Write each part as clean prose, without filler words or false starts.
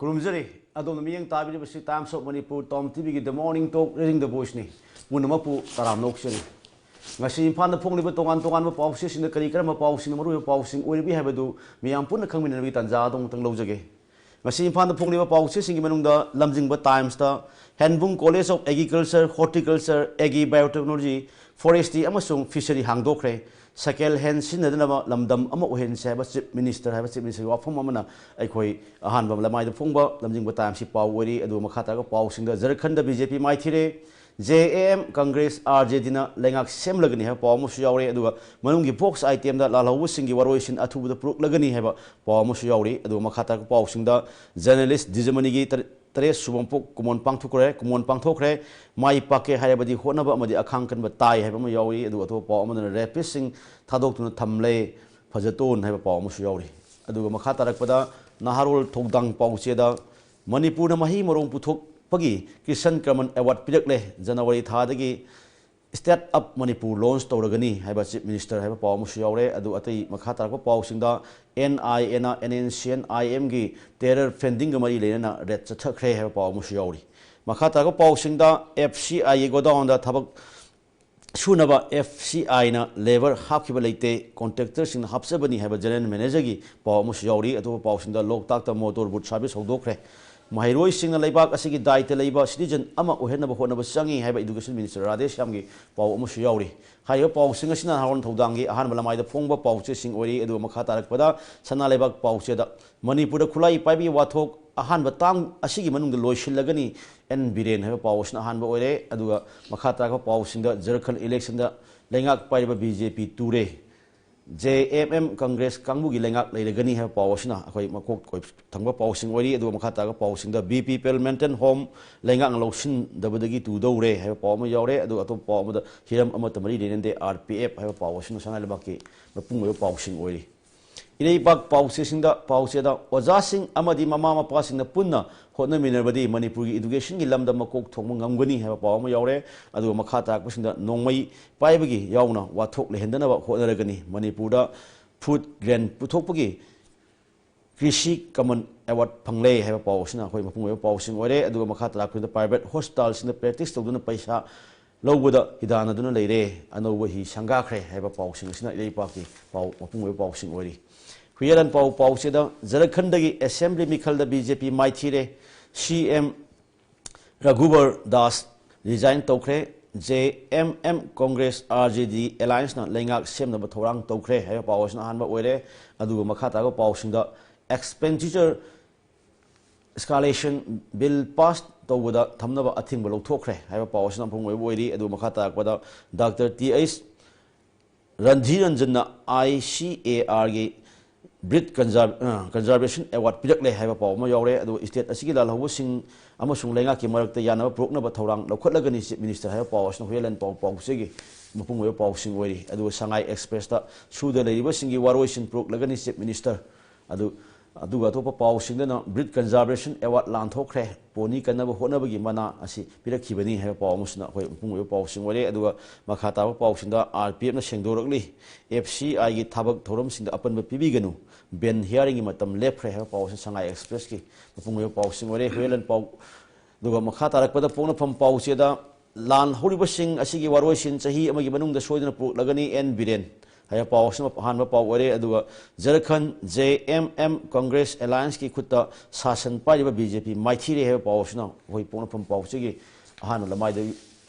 Kurumzari, adom miyang tabi ni basi Times of Manipur TOMTV ki The Morning Talk raising the voice ni. Muna mapu taram noksari. Ngasi impan na pong liba tongan ma pausi sin kari kara ma pausi na maru pausi uri bi habadu miyang pun na kang minan bi tanja dong tang lojage. Ngasi impan na pong liba pausi sin manung da lamjingba Times ta Handbung College of Agriculture, Horticulture, Agri Biotechnology, Forestry amasung Fishery hangdokre. Second hand sinadana lamdam ama uhen se Chief Minister wafam amana aikoi ahan bam lamai da phongba lamjingba Times si paw ori adu makhata ga paw singda Jharkhand BJP mai thire JAM Congress RJD na lengak sem lagani ha paw musu yaure adu manungi box item da lalahu singi waroisin athu da pruk lagani ha paw musu yaure adu makhata ga paw singda journalist Dijamani gi Tres Subampuk kumon pangthokre mai pake hayabadi honaba amadi akhangkan ba tai haiba ma yauri adu ato paw amana rapist sing thadok tuna thamle phajaton haiba paw musu yauri adu makha tarakpada naharul thogdang paw cheda Manipur na mahi morong puthok pagi Kisan Kraman Award pirakle January thadagi State Up Manipur launch tawragani haiba Chief Minister haiba paw musu yaure adu atai makha tarakpa paw singda NIN NNCN IM gi terror funding ga mari lena red chathakre haiba paw musu yauri makha tarakpa paw singda FCI godown da thabak sunaba FCI na labor hapkiba leite contractor sing hapsabani haiba general manager gi paw musu yauri adu paw singda loktak ta motor boat service hodokre Mahiroi singna leibak asigi daita leiba citizen ama uhenaba honaba changi haiba education minister Radesh Yamgi paw amusu yauri haiba paw singa sina haron thodangi ahan malamai da phongba paw che sing ori edu makha tarakpada sana leibak paw che da Manipur da khulai paibi wathok ahan ba tang asigi manung da loisilagani en biren haiba paw sina ahan ba ore aduga makha tarakpa paw singda Jharkhand election da lengak paiba BJP ture JMM Congress Kangbugi lengak leiragani ha pawsina akhoi makok koi thangba pawsing ori adu makhata ga pawsing da BP Parliamental Home lengak lawsin dabadagi tu dore ha pawma yaure adu atop pawma da hiram ama tamari denende RPF ha pawsina sanal baki mapung pawsing ori inei bak pawsing da pawseda ojasing amadi mama mapasing na punna hotna minerbadi Manipur gi education gi lamda makok thongma ngamgani ha pawma yaure adu makhata ga sinda nongmai paibagi yauna wathok lehendana ba hodaragani Manipur da food grain puthokpagi Krishi Common Award phangle ha pawsina khoi mapung pawsing ore adu makhata ga private hospitals in the practice tawduna paisa lowbuda hidana duna leire anoba hi sangakhre ha pawsing sina ilei paki paw mapung pawsing ori Huyalan paw pawseda Jharkhand gi assembly mikhal da BJP mai thire CM Raghubar Das resign tokre JMM Congress RJD alliance na lengak semna ba thorang tokre ha pawsna hanba oire adu makha ta ga pawsingda expenditure escalation bill passed tawda thamna ba athing ba lokthokre ha pawsna phung oiri adu makha ta ga Dr. TH Ranjiranjan na ICAR gi Brit Conservation Award pirakle haiba paw ma yaure adu state asigi lalhawu sing amasung lenga ki marakta yanaba proknaba thorang lokhatlagani Chief Minister haiba paw asna huelan paw segi mapung paw sing ori adu Shanghai Express ta suda leiba singi waroisin proklagani Chief Minister aduga topa paw singna Brit Conservation Award lanthokre poni kanaba honabagi mana asi pirakhibani haiba paw musna hoi mapung paw sing ori aduga makhata paw sinda RPF na sengdoragli FCI gi thabak thorom sinda apan ba pibiganu Ben hearing matam lepre ha paw Shanghai Express ki mapung paw sing ore huelan paw duga makha tarakpada pongna pham paw cheda lan horiba sing asigi waroisin chahi amagi manungda soidana puk lagani en biren haya paw sima hanba paw ore aduga Jharkhand JMM Congress Alliance ki khutta sasan pariba BJP maithire ha paw sina hoi pongna pham paw chegi ahan lamai da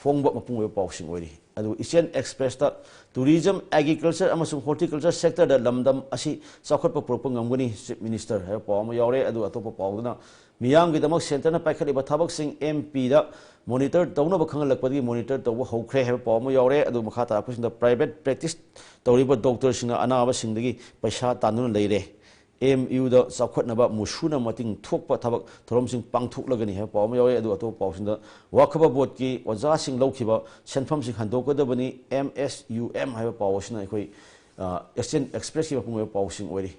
phongba mapung paw sing ore adu Asian Express ta tourism agriculture amasung horticulture sector da lamdam asi chakhotpa propang ngamgani Chief Minister ha pawma yaure adu atopa pawduna miyam gi damak center na paikhali ba thabak sing MP da monitor tawna ba khangalakpagi monitor tawba hokre ha pawma yaure adu makha ta pusinda private practice tawriba doctor singa anaba singdagi paisa tanuna leire MU da chakhotnaba musuna mating thokpa thabak thorom sing pangthuklagani ha pawma yaure adu atopa pawsinda wakhaba board ki oja sing lokhiba senfam sing handokadabani MSUM ha pawsina ekhoi Asian Express ki mapung pawsing ori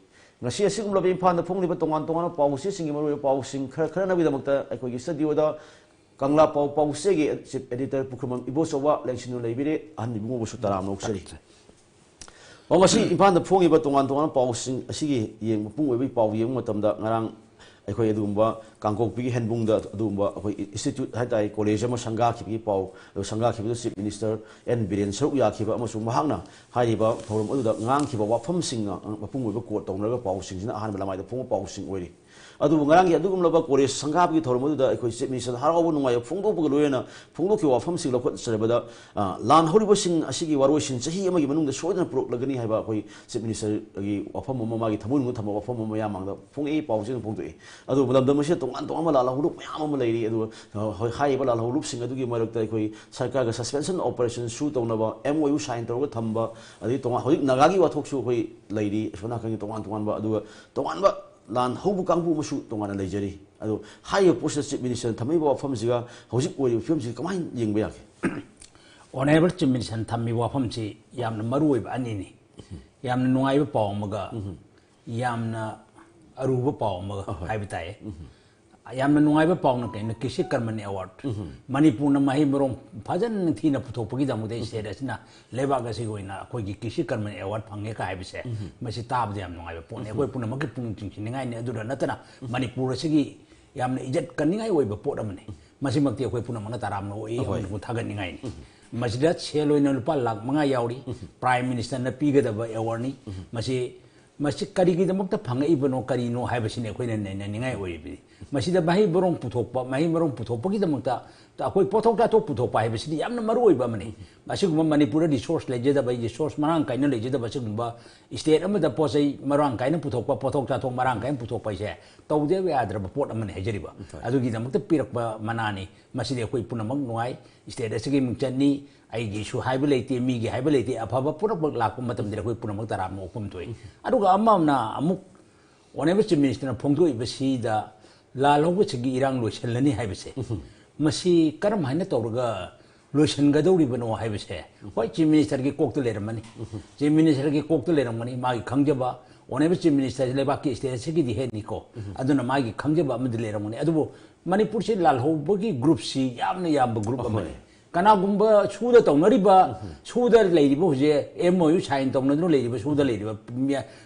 ngasi asigum labi imphal da phongliba tongan pawsi singi maru pawsing khara nabi damakta ekhoi gi studio da Kangla pawse gi chief editor Pukhramam IBOCHOUBA lengsinu leibire anni bungo busu taram noksari Ngasi imphal da phongiba tongan pawsing asigi yeng mapung oi paw yeng matamda ngarang ꯑꯩꯈꯣꯏ ꯑꯗꯨꯒꯨꯝꯕ ꯀꯥꯡꯄꯣꯛꯄꯤꯒꯤ ꯍꯦꯟꯕꯨꯡꯗ ꯑꯗꯨꯒꯨꯝꯕ ꯑꯩꯈꯣꯏ institute ꯍꯥꯏꯇꯥꯔꯦ college ꯑꯃ ꯁꯪꯒꯥꯈꯤꯕꯒꯤ ꯄꯥꯎ ꯑꯗꯨ ꯁꯪꯒꯥꯈꯤꯕꯗꯨ chief minister N Biren ꯁꯔꯨꯛ ꯌꯥꯈꯤꯕ ꯑꯃꯁꯨꯡ ꯃꯍꯥꯛꯅ ꯍꯥꯏꯔꯤꯕ ꯊꯧꯔꯝ ꯑꯗꯨꯗ ꯉꯥꯡꯈꯤꯕ ꯋꯥꯐꯝꯁꯤꯡꯅ ꯃꯄꯨꯡ ꯑꯣꯏꯕ ꯀꯣꯠ ꯇꯧꯅꯔꯒ ꯄꯥꯎꯁꯤꯡꯁꯤꯅ ꯑꯍꯥꯟꯕ ꯂꯃꯥꯏꯗ ꯐꯣꯡꯕ ꯄꯥꯎꯁꯤꯡ ꯑꯣꯏꯔꯤ ꯑꯗꯨꯕꯨ ꯉꯔꯥꯡꯒꯤ ꯑꯗꯨꯒꯨꯝꯂꯕ ꯀꯣꯂꯦꯖ ꯁꯪꯒꯥꯕꯒꯤ ꯊꯧꯔꯝ ꯑꯗꯨꯗ ꯑꯩꯈꯣꯏ ꯆꯤꯐ ꯃꯤꯅꯤꯁꯇꯔ ꯍꯔꯥꯎꯕ ꯅꯨꯡꯉꯥꯏꯕ ꯐꯣꯡꯗꯣꯛꯄꯒ ꯂꯣꯏꯅꯅ ꯐꯣꯡꯗꯣꯛꯈꯤꯕ ꯋꯥꯐꯝꯁꯤꯡ ꯂꯧꯈꯠꯆꯔꯕꯗ ꯂꯥꯟ ꯍꯧꯔꯤꯕꯁꯤꯡ ꯑꯁꯤꯒꯤ ꯋꯥꯔꯣꯏꯁꯤꯟ ꯆꯍꯤ ꯑꯃꯒꯤ ꯃꯅꯨꯡꯗ ꯁꯣꯏꯗꯅ ꯄꯨꯔꯛꯂꯒꯅꯤ ꯍꯥꯏꯕ ꯑꯩꯈꯣꯏ ꯆꯤꯐ ꯃꯤꯅꯤꯁꯇꯔꯒꯤ ꯋꯥꯐꯝ ꯑꯃ ꯃꯥꯒꯤ ꯊꯃꯣꯏꯅꯨꯡꯗ ꯊꯝꯕ ꯋꯥꯐꯝ ꯑꯃ ꯃꯌꯥꯝ ꯃꯥꯡꯗ ꯐꯣꯡꯉꯛꯏ ꯄꯥꯎꯁꯤꯡ ꯐꯣꯡꯗꯣꯛꯏ ꯑꯗꯨꯕꯨ ꯂꯝꯗꯝ ꯑꯁꯤꯗ ꯇꯣꯉꯥꯟ ꯇꯣꯉꯥꯟꯕ ꯂꯥꯜꯍꯧꯂꯨꯞ ꯃꯌꯥꯝ ꯑꯃ ꯂꯩꯔꯤ ꯑꯗꯨꯒ ꯍꯥꯏꯔꯤꯕ ꯂꯥꯜꯍꯧꯂꯨꯞꯁꯤꯡ ꯑꯗꯨꯒꯤ ꯃꯔꯛꯇ ꯑꯩꯈꯣꯏ ꯁꯔꯀꯥꯔꯒ ꯁꯁꯄꯦꯟꯁꯟ ꯑꯣꯄꯔꯦꯁꯟ ꯁꯨ ꯇꯧꯅꯕ MOU ꯁꯥꯏꯟ ꯇꯧꯔꯒ ꯊꯝꯕ ꯑꯗꯒꯤ ꯍꯧꯖꯤꯛ ꯅꯥꯒꯥꯒꯤ ꯋꯥꯊꯣꯛꯁꯨ ꯑꯩꯈꯣꯏ ꯂꯩꯔꯤ ꯑꯁꯣꯝ ꯅꯥꯀꯟꯒꯤ ꯇꯣꯉꯥꯟ ꯇꯣꯉꯥꯟꯕ ꯑꯗꯨꯒ ꯇꯣꯉꯥꯟꯕ ꯂꯥꯟ ꯍꯧꯕ ꯀꯥꯡꯕꯨ ꯑꯃꯁꯨ ꯇꯣꯉꯥꯟꯅ ꯂꯩꯖꯔꯤ ꯑꯗꯣ ꯍꯥꯏꯔꯤꯕ ꯄꯣꯠꯁꯤꯗ ꯆꯤꯐ ꯃꯤꯅꯤꯁꯇꯔꯅ ꯊꯝꯃꯤꯕ ꯋꯥꯐꯝꯁꯤꯒ ꯍꯧꯖꯤꯛ ꯑꯣꯏꯔꯤꯕ ꯐꯤꯕꯝꯁꯤ ꯀꯃꯥꯏꯅ ꯌꯦꯡꯕ ꯌꯥꯒꯦ ꯑꯣꯅꯔꯦꯕꯜ ꯆꯤꯐ ꯃꯤꯅꯤꯁꯇꯔꯅ ꯊꯝꯃꯤꯕ ꯋꯥꯐꯝꯁꯤ ꯌꯥꯝꯅ ꯃꯔꯨꯑꯣꯏꯕ ꯑꯅꯤꯅꯤ ꯌꯥꯝꯅ ꯅꯨꯡꯉꯥꯏꯕ ꯄꯥꯎ ꯑꯃꯒ ꯌꯥꯝꯅ ꯑꯔꯨꯕ ꯄꯥꯎ ꯑꯃꯒ ꯍꯥꯏꯕ ꯇꯥꯏ ꯌꯥꯝꯅ ꯅꯨꯡꯉꯥꯏꯕ ꯄꯥꯎꯅ ꯀꯩꯅꯣ ꯀ꯭ꯔꯤꯁꯤ ꯀꯔꯃꯅꯤ ꯑꯦꯋꯥꯔꯗ ꯃꯅꯤꯄꯨꯔꯅ ꯃꯍꯩ ꯃꯔꯣꯡ ꯐꯖꯅ ꯊꯤꯅ ꯄꯨꯊꯣꯛꯄꯒꯤꯗꯃꯛꯇ ꯁ꯭ꯇꯦꯠ ꯑꯁꯤꯅ ꯂꯩꯕꯥꯛ ꯑꯁꯤꯒꯤ ꯑꯣꯏꯅ ꯑꯩꯈꯣꯏꯒꯤ ꯀ꯭ꯔꯤꯁꯤ ꯀꯔꯃꯅꯤ ꯑꯦꯋꯥꯔꯗ ꯐꯪꯉꯦ ꯀ ꯍꯥꯏꯕꯁꯦ ꯃꯁꯤ ꯇꯥꯕꯗ ꯌꯥꯝ ꯅꯨꯡꯉꯥꯏꯕ ꯄꯣꯠꯅꯤ ꯑꯩꯈꯣꯏ ꯄꯨꯝꯅꯃꯛꯀꯤ ꯄꯨꯛꯅꯤꯡ ꯆꯤꯡꯁꯤꯟꯅꯤꯡꯉꯥꯏꯅꯤ ꯑꯗꯨꯗ ꯅꯠꯇꯅ ꯃꯅꯤꯄꯨꯔ ꯑꯁꯤꯒꯤ ꯌꯥꯝꯅ ꯏꯖꯠ ꯀꯟꯅꯤꯡꯉꯥꯏ ꯑꯣꯏꯕ ꯄꯣꯠ ꯑꯃꯅꯤ ꯃꯁꯤꯃꯛꯇꯤ ꯑꯩꯈꯣꯏ ꯄꯨꯝꯅꯃꯛꯅ ꯇꯔꯥꯝꯅ ꯑꯣꯏ ꯑꯃꯁꯨ ꯊꯥꯒꯠꯅꯤꯡꯉꯥꯏꯅꯤ ꯃꯁꯤꯗ ꯁꯦꯜ ꯑꯣꯏꯅ ꯂꯨꯄꯥ ꯂꯥꯈ 5 ꯌꯥꯎꯔꯤ ꯄ꯭ꯔꯥꯏꯝ ꯃꯤꯅꯤꯁꯇꯔꯅ ꯄꯤꯒꯗꯕ ꯑꯦꯋꯥꯔꯗꯅꯤ ꯃꯁꯤ ꯀꯔꯤꯒꯤꯗꯃꯛꯇ ꯐꯪꯉꯛꯏꯕꯅꯣ ꯀꯔꯤꯅꯣ ꯍꯥꯏꯕꯁꯤꯅꯤ ꯑꯩꯈꯣꯏꯅ ꯅꯩꯅꯅꯤꯡꯉꯥꯏ ꯑꯣꯏꯔꯤꯕꯅꯤ ꯃꯁꯤꯗ ꯃꯍꯩ ꯃꯔꯣꯡ ꯄꯨꯊꯣꯛꯄꯒꯤꯗꯃꯛꯇ ꯑꯩꯈꯣꯏ ꯄꯣꯠꯊꯣꯛ ꯆꯥꯊꯣꯛ ꯄꯨꯊꯣꯛꯄ ꯍꯥꯏꯕꯁꯤꯗꯤ ꯌꯥꯝꯅ ꯃꯔꯨꯑꯣꯏꯕ ꯑꯃꯅꯤ ꯑꯁꯤꯒꯨꯝꯕ ꯃꯅꯤꯄꯨꯔꯗ ꯔꯤꯁꯣꯔꯁ ꯂꯩꯖꯗꯕ ꯔꯤꯁꯣꯔꯁ ꯃꯔꯥꯡ ꯀꯥꯏꯅ ꯂꯩꯖꯗꯕ ꯑꯁꯤꯒꯨꯝꯕ ꯁ꯭ꯇꯦꯠ ꯑꯃꯗ ꯄꯣꯠ ꯆꯩ ꯃꯔꯥꯡ ꯀꯥꯏꯅ ꯄꯨꯊꯣꯛꯄ ꯄꯣꯠꯊꯣꯛ ꯆꯥꯊꯣꯛ ꯃꯔꯥꯡ ꯀꯥꯏꯅ ꯄꯨꯊꯣꯛꯄ ꯍꯥꯏꯁꯦ ꯇꯧꯗꯕ ꯌꯥꯗ꯭ꯔꯕ ꯄꯣꯠ ꯑꯃꯅꯤ ꯍꯥꯏꯖꯔꯤꯕ ꯑꯗꯨꯒꯤꯗꯃꯛꯇ ꯄꯤꯔꯛꯄ ꯃꯅꯥꯅꯤ ꯃꯁꯤꯗꯤ ꯑꯩꯈꯣꯏ ꯄꯨꯝꯅꯃꯛ ꯅꯨꯡꯉꯥꯏ ꯁ꯭ꯇꯦꯠ ꯑꯁꯤꯒꯤ ꯃꯤꯡꯆꯠꯅꯤ ꯑꯩꯒꯤꯁꯨ ꯍꯥꯏꯕ ꯂꯩꯇꯦ ꯃꯤꯒꯤ ꯍꯥꯏꯕ ꯂꯩꯇꯦ ꯑꯐꯕ ꯄꯨꯝꯅꯃꯛ ꯂꯥꯛꯄ ꯃꯇꯝꯗ ꯑꯩꯈꯣꯏ ꯄꯨꯝꯅꯃꯛ ꯇꯔꯥꯝꯅ ꯑꯣꯛꯐꯝ ꯊꯣꯛꯏ ꯑꯗꯨꯒ ꯑꯃꯅ ꯑꯃꯨꯛ ꯑꯣꯅꯔꯦꯕꯜ ꯆꯤꯐ ꯃꯤꯅꯤꯁꯇꯔꯅ ꯐꯣꯡꯗꯣꯛꯏꯕꯁꯤꯗ ꯂꯥꯜꯍꯧꯕꯁꯤꯒꯤ ꯏꯔꯥꯡ ꯂꯣꯏꯁꯤꯜꯂꯅꯤ ꯍꯥꯏꯕꯁꯦ ꯃꯁꯤ ꯀꯔꯝ ꯍꯥꯏꯅ ꯇꯧꯔꯒ ꯂꯣꯏꯁꯤꯟꯒꯗꯧꯔꯤꯕꯅꯣ ꯍꯥꯏꯕꯁꯦ ꯍꯣꯏ ꯆꯤꯐ ꯃꯤꯅꯤꯁꯇꯔꯒꯤ ꯀꯣꯛꯇ ꯂꯩꯔꯝꯃꯅꯤ ꯆꯤꯐ ꯃꯤꯅꯤꯁꯇꯔꯒꯤ ꯀꯣꯛꯇ ꯂꯩꯔꯝꯒꯅꯤ ꯃꯥꯒꯤ ꯈꯪꯖꯕ ꯑꯣꯅꯔꯦꯕꯜ ꯆꯤꯐ ꯃꯤꯅꯤꯁꯇꯔ ꯂꯩꯕꯥꯛꯀꯤ ꯁ꯭ꯇꯦꯠ ꯑꯁꯤꯒꯤꯗꯤ ꯍꯦꯠꯅꯤꯀꯣ ꯑꯗꯨꯅ ꯃꯥꯒꯤ ꯈꯪꯖꯕ ꯑꯃꯗꯤ ꯂꯩꯔꯝꯒꯅꯤ ꯑꯗꯨꯕꯨ ꯃꯅꯤꯄꯨꯔꯁꯤ ꯂꯥꯜꯍꯧꯕꯒꯤ ꯒ꯭ꯔꯨꯞꯁꯤ ꯌꯥꯝꯅ ꯌꯥꯝꯕ ꯒ꯭ꯔꯨꯞ ꯑꯃꯅꯤ ꯀꯅꯥꯒꯨꯝꯕ ꯁꯨꯗ ꯇꯧꯅꯔꯤꯕ ꯁꯨꯗ ꯂꯩꯔꯤꯕ ꯍꯧꯖꯤꯛ MOU ꯁꯥꯏꯟ ꯇꯧꯅꯗꯨꯅ ꯂꯩꯔꯤꯕ ꯁꯨꯗ ꯂꯩꯔꯤꯕ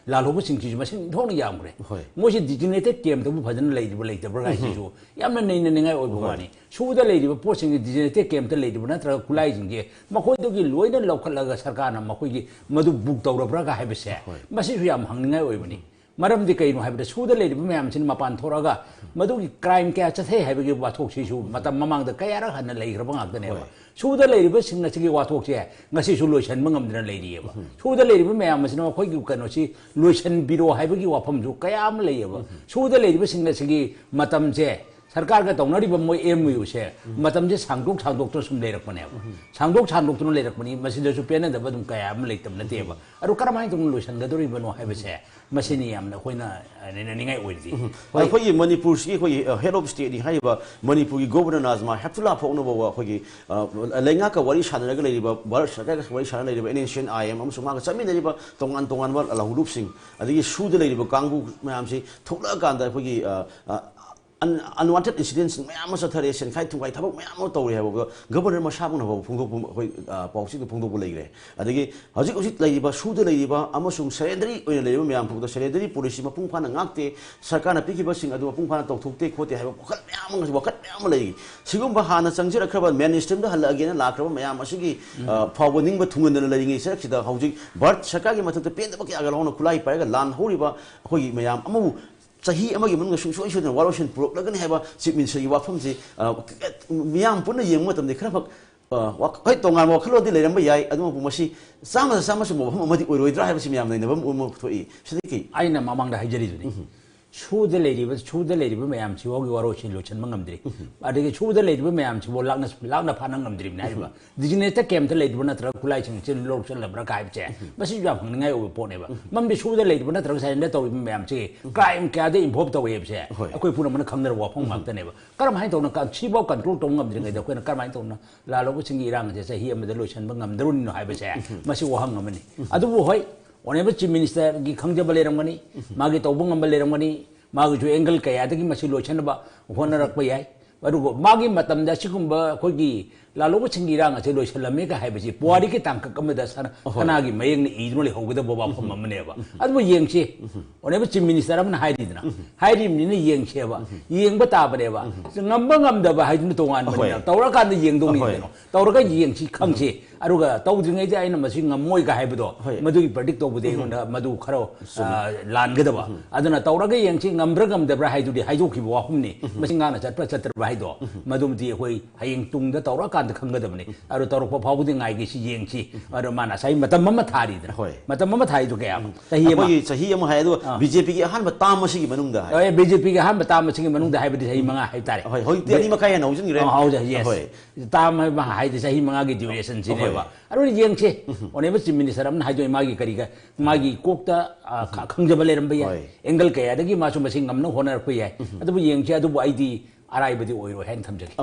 ꯂꯥꯜꯍꯧꯕꯁꯤꯡꯁꯤꯁꯨ ꯃꯁꯤꯡ ꯊꯣꯛꯅ ꯌꯥꯝꯈ꯭ꯔꯦ ꯃꯣꯏꯁꯤ ꯗꯤꯖꯤꯒꯅꯦꯇꯦꯗ ꯀꯦꯝꯞꯇꯕꯨ ꯐꯖꯅ ꯂꯩꯔꯤꯕ ꯂꯩꯇꯕ꯭ꯔꯥ ꯍꯥꯏꯁꯤꯁꯨ ꯌꯥꯝꯅ ꯅꯩꯅꯅꯤꯡꯉꯥꯏ ꯑꯣꯏꯕ ꯋꯥꯅꯤ ꯁꯨꯗ ꯂꯩꯔꯤꯕ ꯄꯣꯠꯁꯤꯡꯁꯤ ꯗꯤꯖꯤꯒꯅꯦꯇꯦꯗ ꯀꯦꯝꯞꯇ ꯂꯩꯔꯤꯕ ꯅꯠꯇ꯭ꯔꯒ ꯈꯨꯠꯂꯥꯏꯁꯤꯡꯁꯦ ꯃꯈꯣꯏꯗꯒꯤ ꯂꯣꯏꯅ ꯂꯧꯈꯠꯂꯒ ꯁꯔꯀꯥꯔꯅ ꯃꯈꯣꯏꯒꯤ ꯃꯗꯨ ꯕꯨꯛ ꯇꯧꯔꯕ꯭ꯔꯥꯒ ꯍꯥꯏꯕꯁꯦ ꯃꯁꯤꯁꯨ ꯌꯥꯝ ꯍꯪꯅꯤꯡꯉꯥꯏ ꯑꯣꯏꯕꯅꯤ ꯃꯔꯝꯗꯤ ꯀꯩꯅꯣ ꯍꯥꯏꯕꯗ ꯁꯨꯗ ꯂꯩꯔꯤꯕ ꯃꯌꯥꯝꯁꯤꯅ ꯃꯄꯥꯟ ꯊꯣꯔꯛꯑꯒ ꯃꯗꯨꯒꯤ ꯀ꯭ꯔꯥꯏꯝ ꯀꯌꯥ ꯆꯠꯊꯩ ꯍꯥꯏꯕꯒꯤ ꯋꯥꯊꯣꯛꯁꯤꯁꯨ ꯃꯇꯝ ꯃꯃꯥꯡꯗ ꯀꯌꯥꯔꯛ ꯍꯟꯅ ꯂꯩꯈ꯭ꯔꯕ ꯉꯥꯛꯇꯅꯦꯕ ꯁꯨꯗ ꯂꯩꯔꯤꯕꯁꯤꯡ ꯑꯁꯤꯒꯤ ꯋꯥꯊꯣꯛꯁꯦ ꯉꯁꯤꯁꯨ ꯂꯣꯏꯁꯤꯟꯕ ꯉꯝꯗꯅ ꯂꯩꯔꯤꯑꯕ ꯁꯨꯗ ꯂꯩꯔꯤꯕ ꯃꯌꯥꯝ ꯑꯁꯤꯅ ꯃꯈꯣꯏꯒꯤ ꯀꯩꯅꯣꯁꯤ ꯂꯣꯏꯁꯤꯟꯕꯤꯔꯣ ꯍꯥꯏꯕꯒꯤ ꯋꯥꯐꯝꯁꯨ ꯀꯌꯥ ꯑꯃ ꯂꯩꯌꯦꯕ ꯁꯨꯗ ꯂꯩꯔꯤꯕꯁꯤꯡ ꯑꯁꯤꯒꯤ ꯃꯇꯝꯁꯦ सरकार तौनरीब मोई MOU से मतमजे सांदोक्तुना सुम लेरकपनेब सांदोक्तुना लेरकपनी मसिदसु पेनदब दुम कया अम लेतब नतेब अरु करमाय तुम लोइसनगदोरिबनो हाइबसे मसिनी यामना खोइना नेनिंगाय ओइदि अखोई मणिपुर सी खोई हेड ऑफ स्टेट हाइबा मणिपुर की गवर्नर नाजमा हैप्तुला फोनबो अखोई लेंगा का वरी सानरग लेरिबा भारत सरकार का वरी सानर लेरिबा एनएशियन आईएम अम सुमा का चमी लेरिबा तोंगान तोंगान वा लहुलुप सिंह अदगी सुद लेरिबा कांगु मयाम से थोला कांदा अखोई unwanted incidents मैम चथरे सेंखाई थुंगाई थबक मैम तौरे है गवर्नर मसाबुन हो फुंदोक होय पाउसी फुंदोक लेग्रे अदगी हजिक हजिक लेरिबा सुद लेरिबा अमसुंग सरेंडरी ओइना लेरिबा मैम फुंदो सरेंडरी पुलिस मपुंग फाना ngakte सरकार ना पिकिबा सिंग अदु मपुंग फाना तौथोकते खोते है वखत मैम वखत मैम लेगी सिगुम हाना चंगजर खरबा मेन स्ट्रीम दा हल अगेन लाखरबा मैम असिगी फावनिंग बा थुंगन लेरिंगे सरखिदा हजिक भारत सरकार की मथक पेंदबा के अगल खुलाई पाएगा लान होरिबा होई मैम अमु चाही अमगी मनुंग सुंसोय सुदन वारोशन पुरकलगनि हाइबा चीफ मिनिस्टर की वाफम से मियाम पुन येंग मतम खरब हई तोंगान वखलोदि लेरंबा याय अदुम मसी सामा सामा सु मफम अमदि ओइरोइद्रा हाइबा सिम याम नैनबम उम थोई सिदिकि आइना मामांग दा हाइजरिदुनि सुद लेरिबा मैम सिवो गी वारोशन लोचन मंगमद्रि अदगे सुद लेरिबा मैम सिवो लाकना फाना ngमद्रि नाइबा डिजिनेटा केमता लेरिबा नत्र खुलाई सिंग चिन लोचन लब्रा काइबचे मसी जाम हंगनाय ओबे पोनेबा ममबे सुद लेरिबा नत्र साइनदा तौरिबा मैम सि क्राइम क्यादे इन्वॉल्व तौयेबसे अखोय पुना मन खंगनर वाफंग माक्तनेबा करम हाइ तौना का सिबो कंट्रोल तौ ngमद्रि गैदा अखोयना करम हाइ तौना लालोबो सिंग इरांग जे सही अमदा लोचन ngमदरुनि नो हाइबसे मसी वहंग ngमनि अदुबो होय Honorable Chief Minister gi khangjaba lerangani magi tawbung ngamba lerangani magi ju angle kaya dagi masi lochana ba honarak pa yai ꯑꯗꯨꯒ ꯃꯥꯒꯤ ꯃꯇꯝꯗ ꯁꯤꯒꯨꯝꯕ ꯑꯩꯈꯣꯏꯒꯤ ꯂꯥꯂꯣꯕꯁꯤꯡꯒꯤ ꯏꯔꯥꯡ ꯑꯁꯤ ꯂꯣꯏꯁꯤꯜꯂꯝꯃꯦꯒ ꯍꯥꯏꯕꯁꯤ ꯄꯨꯋꯥꯔꯤꯒꯤ ꯇꯥꯡꯀꯛ ꯑꯃꯗ ꯁꯅꯥꯒꯤ ꯃꯌꯦꯛꯅ ꯏꯗꯨꯅ ꯂꯩꯍꯧꯒꯗꯕ ꯋꯥꯐꯝ ꯑꯃꯅꯦꯕ ꯑꯗꯨꯕꯨ ꯌꯦꯡꯁꯤ ꯑꯣꯅꯦꯕ ꯆꯤꯐ ꯃꯤꯅꯤꯁꯇꯔ ꯑꯃꯅ ꯍꯥꯏꯔꯤꯗꯅ ꯍꯥꯏꯔꯤꯕꯅꯤꯅ ꯌꯦꯡꯁꯦꯕ ꯌꯦꯡꯕ ꯇꯥꯕꯅꯦꯕ ꯉꯝꯕ ꯉꯝꯗꯕ ꯍꯥꯏꯗꯨꯅ ꯇꯣꯉꯥꯟꯕꯅꯤꯅ ꯇꯧꯔꯀꯥꯟꯗ ꯌꯦꯡꯗꯧꯅꯤꯗꯅ ꯇꯧꯔꯒ ꯌꯦꯡꯁꯤ ꯈꯪꯁꯤ ꯑꯗꯨꯒ ꯇꯧꯗ꯭ꯔꯤꯉꯩꯗ ꯑꯩꯅ ꯃꯁꯤ ꯉꯝꯃꯣꯏꯒ ꯍꯥꯏꯕꯗꯣ ꯃꯗꯨꯒꯤ ꯄ꯭ꯔꯦꯗꯤꯛ ꯇꯧꯕꯗꯤ ꯑꯩꯉꯣꯟꯗ ꯃꯗꯨ ꯈꯔ ꯂꯥꯟꯒꯗꯕ ꯑꯗꯨꯅ ꯇꯧꯔꯒ ꯌꯦꯡꯁꯤ ꯉꯝꯕ꯭ꯔꯥ ꯉꯝꯗꯕ꯭ꯔꯥ ꯍꯥꯏꯗꯨꯗꯤ ꯍꯥꯏꯗꯣꯛꯈꯤꯕ ꯋꯥꯐꯝꯅꯤ ꯃꯁꯤ ꯉꯥꯛꯅ ꯆꯠꯄ꯭ꯔꯥ ꯆꯠꯇ꯭ꯔꯕ꯭ꯔꯥ ꯍꯥꯏꯗꯣ ꯃꯗꯨꯃꯗꯤ ꯑꯩꯈꯣꯏ ꯍꯌꯦꯡ ꯇꯨꯡꯗ ꯇꯧꯔꯀꯥꯟꯗ ꯈꯪꯒꯗꯕꯅꯤ ꯑꯗꯨ ꯇꯧꯔꯛꯄ ꯐꯥꯎꯕꯗꯤ ꯉꯥꯏꯒꯦꯁꯤ ꯌꯦꯡꯁꯤ ꯑꯗꯨ ꯃꯥꯅ ꯉꯁꯥꯏ ꯃꯇꯝ ꯑꯃ ꯊꯥꯔꯤꯗꯅ ꯃꯇꯝ ꯑꯃ ꯊꯥꯔꯤꯗꯨ ꯀꯌꯥ ꯆꯍꯤ ꯑꯃ ꯍꯥꯏ ꯑꯗꯨ ꯕꯤꯖꯦꯄꯤꯒꯤ ꯑꯍꯥꯟꯕ ꯇꯥꯝ ꯑꯁꯤꯒꯤ ꯃꯅꯨꯡꯗ ꯍꯥꯏ ꯕꯤꯖꯦꯄꯤꯒꯤ ꯑꯍꯥꯟꯕ ꯇꯥꯝ ꯑꯁꯤꯒꯤ ꯃꯅꯨꯡꯗ ꯍꯥꯏꯕꯗꯤ ꯆꯍꯤ 5 ꯍꯥꯏꯕ ꯇꯥꯔꯦ ꯍꯧꯖꯤꯛꯇꯤ ꯑꯅꯤ ꯃꯈꯥꯏ ꯍꯦꯟꯅ ꯍꯧꯖꯤꯟꯈ꯭ꯔꯦ ꯇꯥꯝ ꯍꯥꯏꯗꯤ ꯆꯍꯤ 5ꯒꯤ ꯗ꯭ꯌꯨꯔꯦꯁꯟ ꯁꯤꯅꯦꯕ ꯑꯗꯨ ꯌꯦꯡꯁꯤ ꯑꯣꯅꯦꯕ ꯆꯤꯐ ꯃꯤꯅꯤꯁꯇꯔ ꯑꯃꯅ ꯍꯥꯏꯗꯣꯏ ꯃꯥꯒꯤ ꯀꯔꯤꯒ ꯃꯥꯒꯤ ꯀꯣꯛꯇ ꯈꯪꯖꯕ ꯂꯩꯔꯝꯕ ꯌꯥꯏ ꯑꯦꯡꯒꯜ ꯀꯌꯥꯗꯒꯤ ꯃꯥꯁꯨ ꯃꯁꯤ ꯉꯝꯅ ꯍꯣꯠꯅꯔꯛꯄ ꯌꯥꯏ ꯑꯗꯨꯕꯨ ꯌꯦꯡꯁꯤ ꯑꯗꯨꯕꯨ ꯑꯩꯗꯤ ꯑꯔꯥꯏꯕꯗꯤ ꯑꯣꯏꯔꯣꯏ ꯍꯥꯏꯅ ꯊꯝꯖꯒꯦ